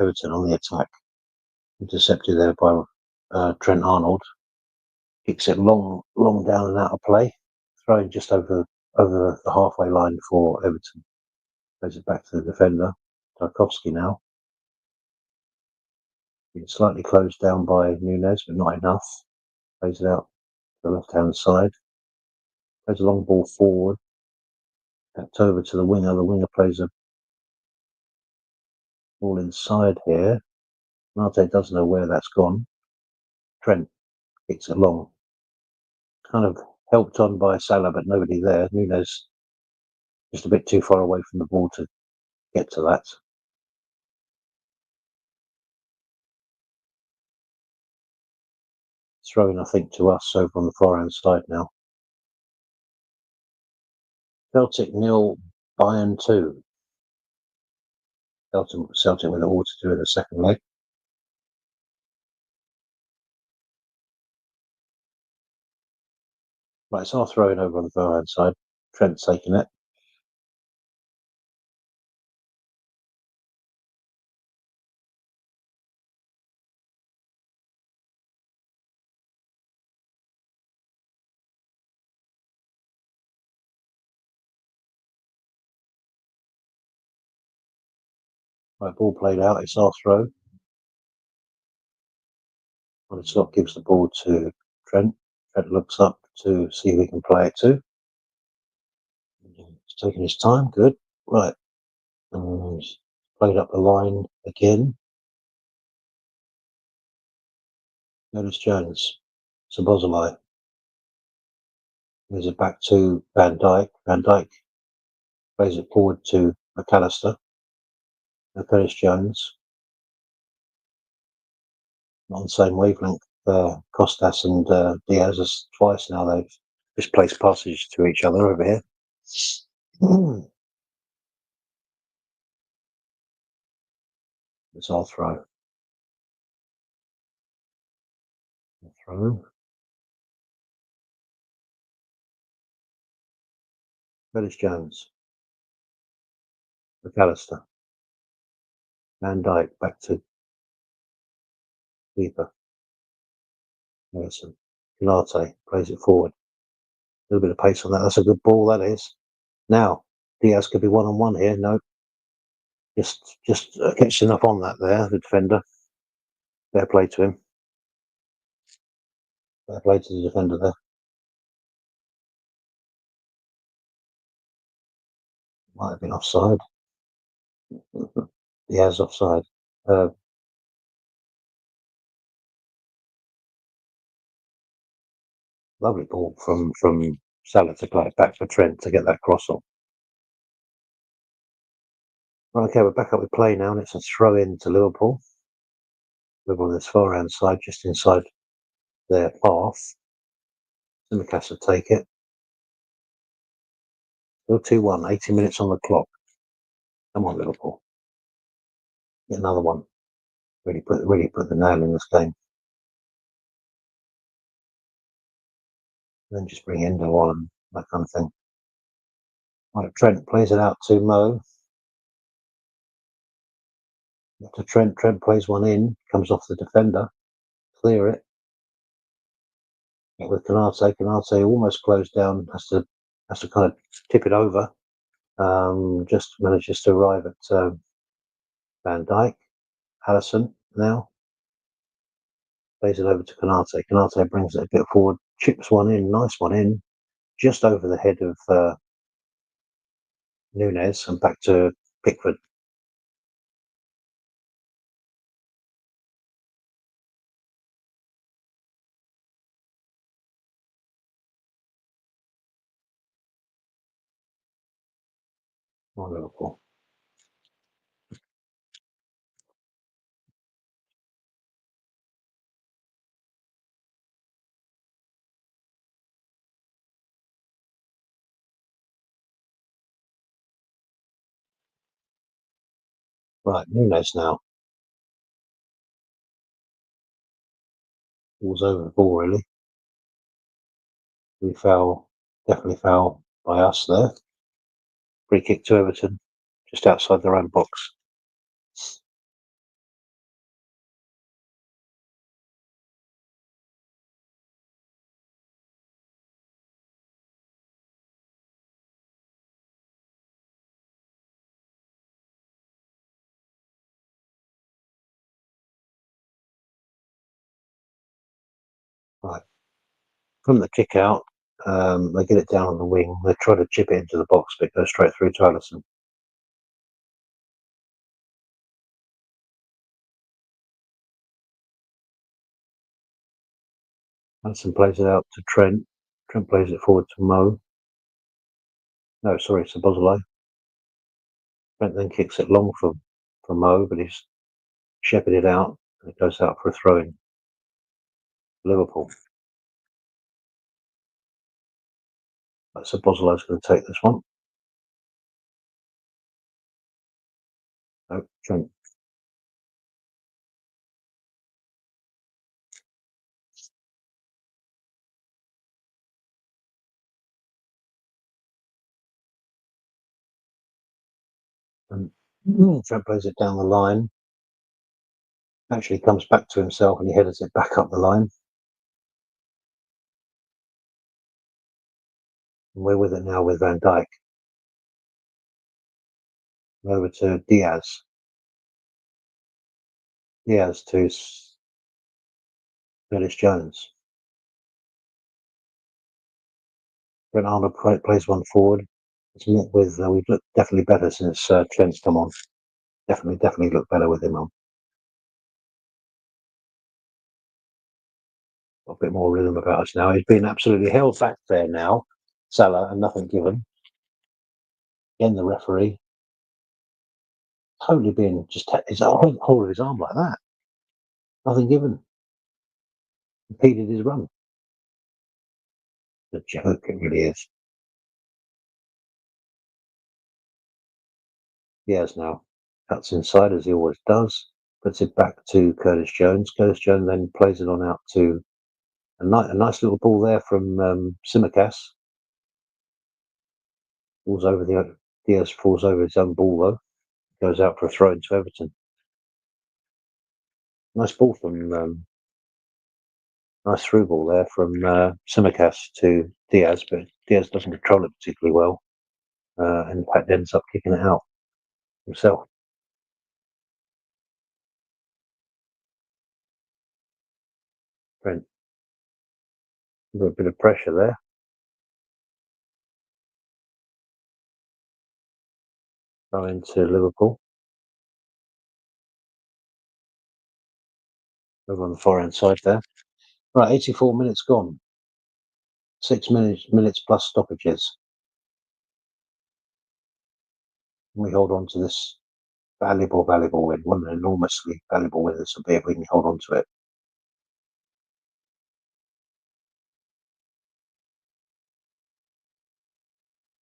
Everton on the attack. Intercepted there by Trent Arnold. Kicks it long down and out of play. Throwing just over the halfway line for Everton. Plays it back to the defender. Tarkovsky now. It's slightly closed down by Nunez, but not enough. Plays it out to the left-hand side. Plays a long ball forward. Backed over to the winger. The winger plays a ball inside here. Marte doesn't know where that's gone. Trent kicks it long. Kind of helped on by Salah, but nobody there. Nunez just a bit too far away from the ball to get to that. Throwing, I think, to us over on the far-hand side now. Celtic 0, Bayern 2. Celtic with all to do in the second leg. Right, so I'll throw it over on the far-hand side. Trent's taking it. Right, ball played out. It's our throw. Scott gives the ball to Trent. Trent looks up to see who he can play it to. He's taking his time. Good. Right. He's played up the line again. Curtis Jones. Sabozalai. Moves it back to Van Dijk. Van Dijk plays it forward to McAllister. Curtis Jones. Not on the same wavelength. Costas and Diaz is twice now. They've just placed passes to each other over here. It's our throw. Curtis Jones. McAllister. Van Dijk back to keeper. Harrison. Canate plays it forward. A little bit of pace on that. That's a good ball, that is. Now, Diaz could be one-on-one here. No. Just gets enough on that there, the defender. Fair play to him. Fair play to the defender there. Might have been offside. Diaz offside. Lovely ball from Salah to play it back for Trent to get that cross on. Okay, we're back up with play now, and it's a throw in to Liverpool. Liverpool on this far-hand side, just inside their half. Simicast will take it. Still 2-1, 80 minutes on the clock. Come on, Liverpool. Get another one. Really put the nail in this game. And then just bring Endo on and that kind of thing. Right, Trent plays it out to Mo. To Trent plays one in, comes off the defender. Clear it. With Canate almost closed down, has to kind of tip it over. Just manages to arrive at Van Dijk. Alisson now. Alisson plays it forward to Trent. Trent plays one in, comes off the defender. Clear it. With Canate almost closed down, has to kind of tip it over. Just manages to arrive at Van Dijk. Alisson. Now. Van Dijk. Alisson. Van Dijk plays one in, comes off the defender. Clear it. Plays it over to Canate. Canate brings it a bit forward, chips one in, nice one in, just over the head of Nunes, and back to Pickford. Oh, Liverpool. Right, Nunes now. Ball's over the ball, really. We foul, definitely foul by us there. Free kick to Everton, just outside their own box. Right, from the kick out, they get it down on the wing. They try to chip it into the box, but it goes straight through to Alisson. Alisson plays it out to Trent. Trent plays it forward to Mo. No, sorry, it's Szoboszlai. Trent then kicks it long for Mo, but he's shepherded out, and it goes out for a throw in. Liverpool. But Szoboszlai's going to take this one. No, Trent. And Trent plays it down the line. Actually comes back to himself and he headers it back up the line. And we're with it now with Van Dijk. Over to Diaz. Diaz to Curtis Jones. Brent Arnold plays one forward. It's met with we've looked definitely better since Trent's come on. Definitely looked better with him on. Got a bit more rhythm about us now. He's been absolutely held back there now, Salah, and nothing given. Again, the referee totally being just his hold of his arm like that. Nothing given. Impeded his run. The joke it really is. Diaz now cuts inside as he always does, puts it back to Curtis Jones. Curtis Jones then plays it on out to a nice little ball there from Tsimikas. Diaz falls over his own ball though. Goes out for a throw into Everton. Nice ball from nice through ball there from Tsimikas to Diaz, but Diaz doesn't control it particularly well, and in fact ends up kicking it out himself. Trent, a bit of pressure there. Throw into Liverpool. Over on the far hand side there. Right, 84 minutes gone. 6 minutes plus stoppages. We hold on to this valuable win. One enormously valuable win this will be if we can hold on to it.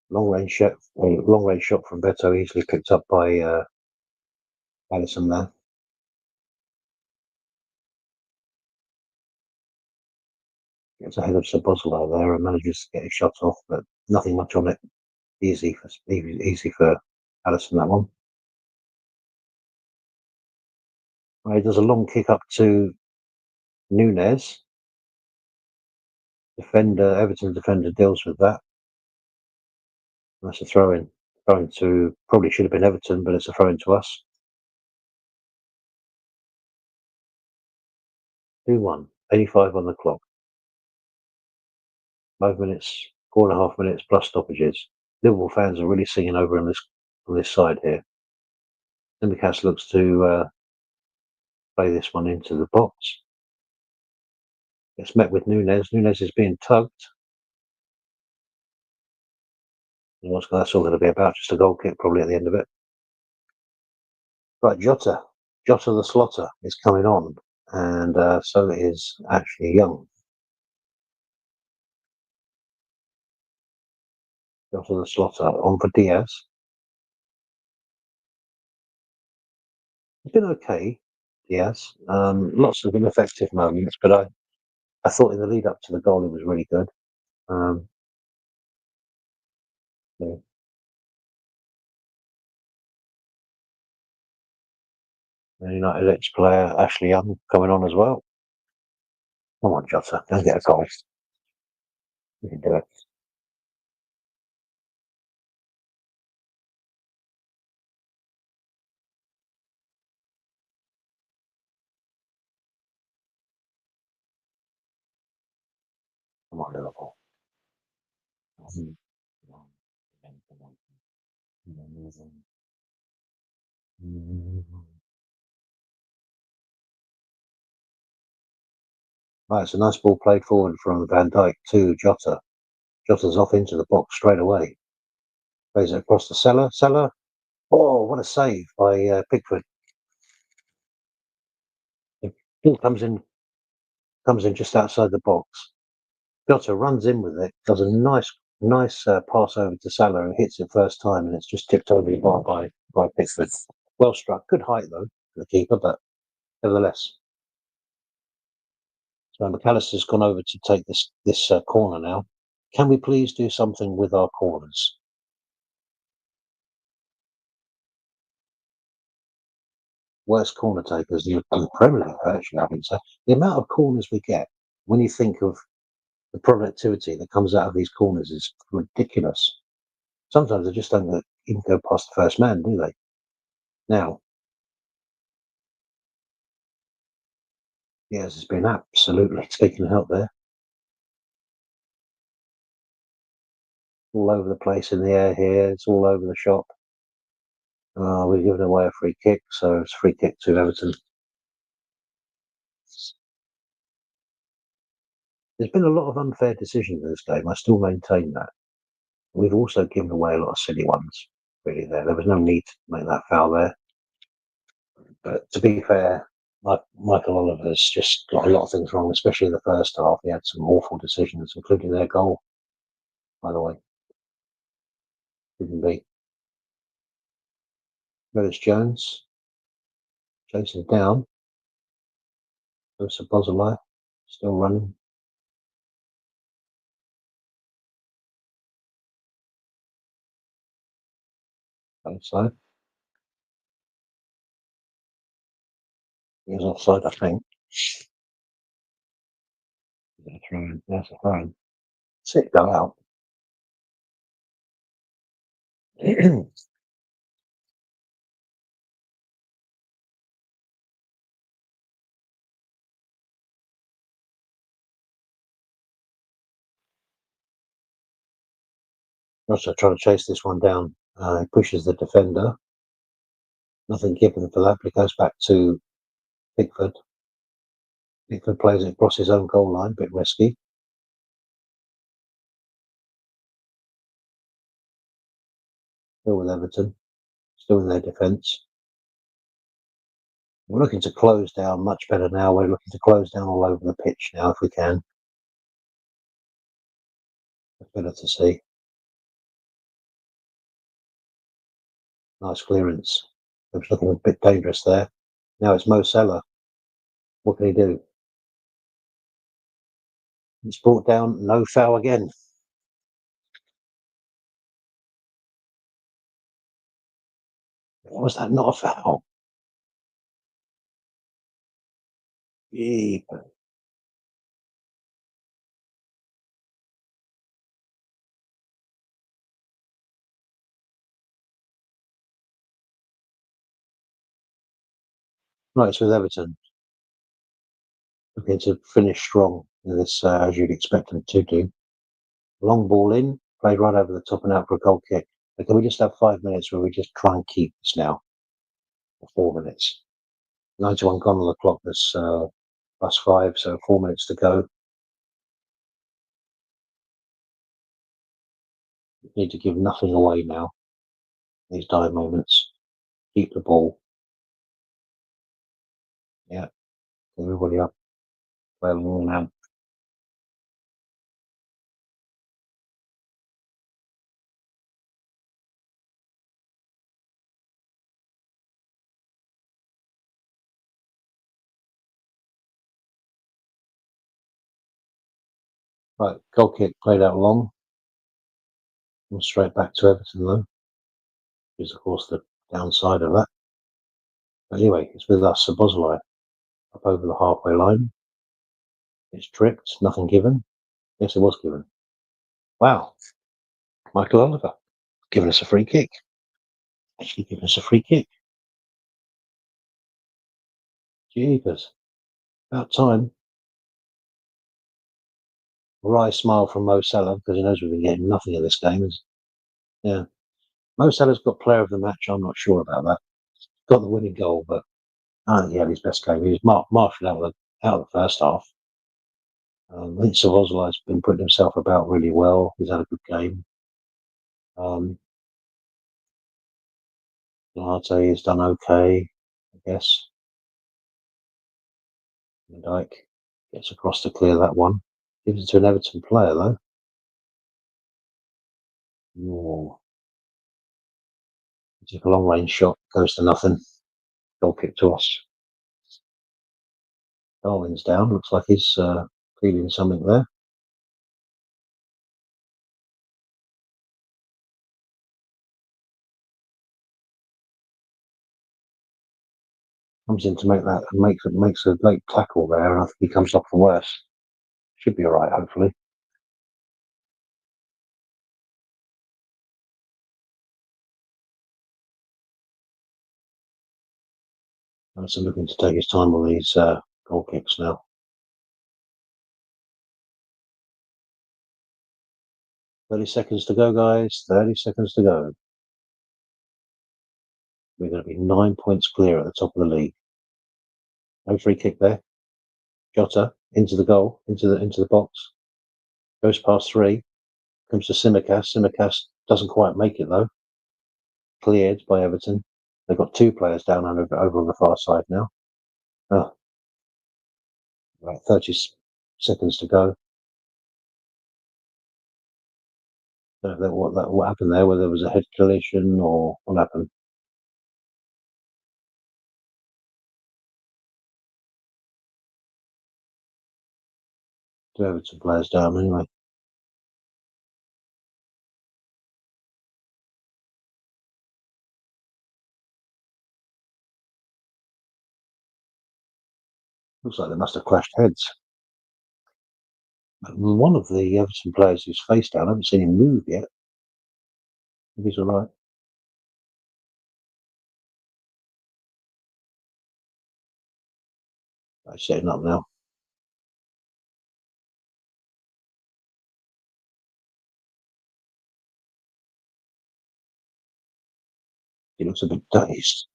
Long range shot from Beto, easily picked up by Alisson there. Gets ahead of Szoboszlai there and manages to get his shot off, but nothing much on it. Easy for Alisson, that one. He does a long kick up to Nunes. Everton defender deals with that. That's a throw in. Throw to probably should have been Everton, but it's a throw in to us. 2-1. 85 on the clock. 5 minutes, 4.5 minutes plus stoppages. Liverpool fans are really singing over on this side here. Simicast looks to play this one into the box. It's met with Nunes. Nunes is being tugged. And that's all going to be about. Just a goal kick probably at the end of it. Right, Jota the Slotter is coming on, and so is Ashley Young. Jota the Slotter on for Diaz. It's been okay, Diaz. Lots of ineffective moments, but I thought in the lead up to the goal he was really good. Yeah. Man United ex-player Ashley Young coming on as well. Come on, Jota, go and get a goal. You can do it. Come on, Liverpool. Right, it's a nice ball played forward from Van Dijk to Jota. Jota's off into the box straight away. Plays it across the cellar. Oh, what a save by Pickford. The ball comes in just outside the box. Jota runs in with it, does a nice pass over to Salah and hits it first time, and it's just tipped over the bar by Pickford. Well struck. Good height though for the keeper, but nevertheless. So McAllister's gone over to take this corner now. Can we please do something with our corners? Worst corner takers in the Premier League, actually, I think so. The amount of corners we get, when you think of the productivity that comes out of these corners, is ridiculous. Sometimes they just don't even go past the first man, do they? Now, yes, it's been absolutely taken out there. All over the place in the air here. It's all over the shop. We've given away a free kick, so it's a free kick to Everton. There's been a lot of unfair decisions in this game. I still maintain that. We've also given away a lot of silly ones, really, there was no need to make that foul there. But to be fair, Michael Oliver's just got a lot of things wrong, especially in the first half. He had some awful decisions, including their goal, by the way. Didn't be. Where's Jones? Chasing down. There's a Bozolai, still running. Outside. He was offside, I think. That's a throw. That's a throw. Sit, go out. Also trying to chase this one down. He pushes the defender. Nothing given for that, but it goes back to Pickford. Pickford plays it across his own goal line, a bit risky. Still with Everton, still in their defence. We're looking to close down much better now. We're looking to close down all over the pitch now if we can. It's better to see. Nice clearance. It was looking a bit dangerous there. Now it's Mo Salah. What can he do? It's brought down. No foul again. Was that not a foul? Gee. Right, it's with Everton. looking to finish strong in this, as you'd expect them to do. Long ball in, played right over the top and out for a goal kick. But can we just have 5 minutes where we just try and keep this now for 4 minutes? 91 gone on the clock. There's +5, so 4 minutes to go. We need to give nothing away now. These dire moments. Keep the ball. Yeah, everybody up. Play a long now. Right, goal kick played out long. And straight back to Everton though. Which is of course the downside of that. But anyway, it's with us, Sabozlai, up over the halfway line. It's tricked, nothing given. Yes, it was given. Wow, Michael Oliver giving us a free kick. Actually giving us a free kick. Jeepers. About time. A wry smile from Mo Salah because he knows we've been getting nothing in this game. Yeah. Mo Salah's got player of the match. I'm not sure about that. Got the winning goal, but I don't think he had his best game. He was marshaled out of the first half. I think Savozlai's been putting himself about really well. He's had a good game. Duarte has done okay, I guess. Van Dijk gets across to clear that one. Gives it to an Everton player though. Oh, took a long range shot, goes to nothing. Goal kick to us. Darwin's down. Looks like he's feeling something there. Comes in to make that and makes a late tackle there, and I think he comes off for worse. Should be all right, hopefully. So looking to take his time on these goal kicks now. 30 seconds to go, guys. 30 seconds to go. We're going to be 9 points clear at the top of the league. No free kick there. Jota into the goal, into the box. Goes past three. Comes to Simicast. Simicast doesn't quite make it though. Cleared by Everton. They've got two players down over on the far side now. Oh, right, 30 seconds to go. Don't know what happened there, whether there was a head collision or what happened. Two Everton players down anyway. Looks like they must have crashed heads. One of the Everton players who's face down, I haven't seen him move yet. If he's all right. He's setting up now. He looks a bit dazed.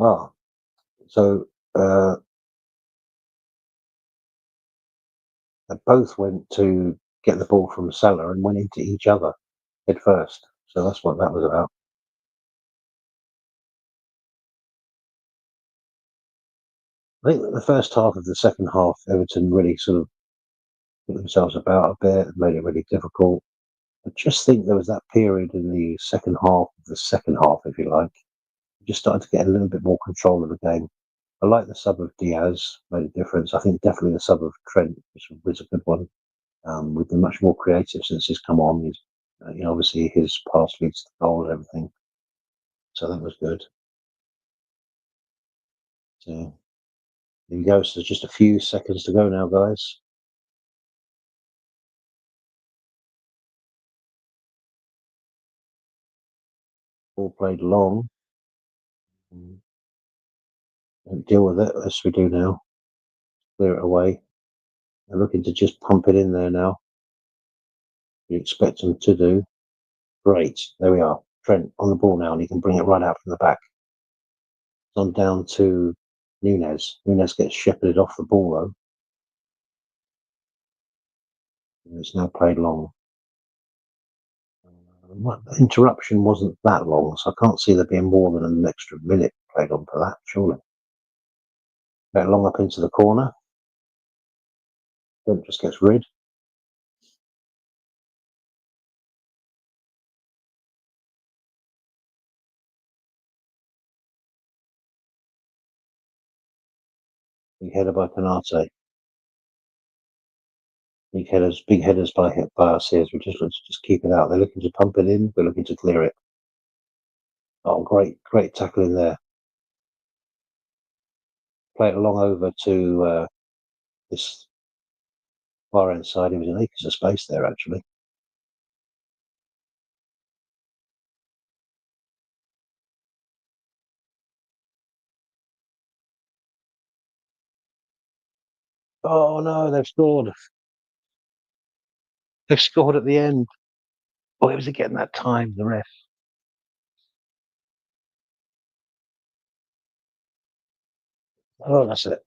Ah, so they both went to get the ball from Salah and went into each other head first. So that's what that was about. I think the first half of the second half, Everton really sort of put themselves about a bit and made it really difficult. I just think there was that period in the second half of the second half, if you like, just started to get a little bit more control of the game. I like the sub of Diaz, made a difference. I think definitely the sub of Trent was a good one. We've been much more creative since he's come on. He's, obviously his pass leads to the goal and everything. So that was good. So there you go. So just a few seconds to go now, guys. All played long. Don't deal with it as we do now. Clear it away. They're looking to just pump it in there now. You expect them to do. Great. There we are. Trent on the ball now, and he can bring it right out from the back. It's on down to Nunes. Nunes gets shepherded off the ball, though. And it's now played long. The interruption wasn't that long, so I can't see there being more than an extra minute played on for that, surely. That long up into the corner. Trent just gets rid. Big header by Canate. Big headers by us here. We just keep it out. They're looking to pump it in. We're looking to clear it. Oh, great tackling there. Play it along over to this far end side. He was in acres of space there, actually. Oh no, they've scored. They've scored at the end. Oh, it was getting that time, the ref. Oh, that's it.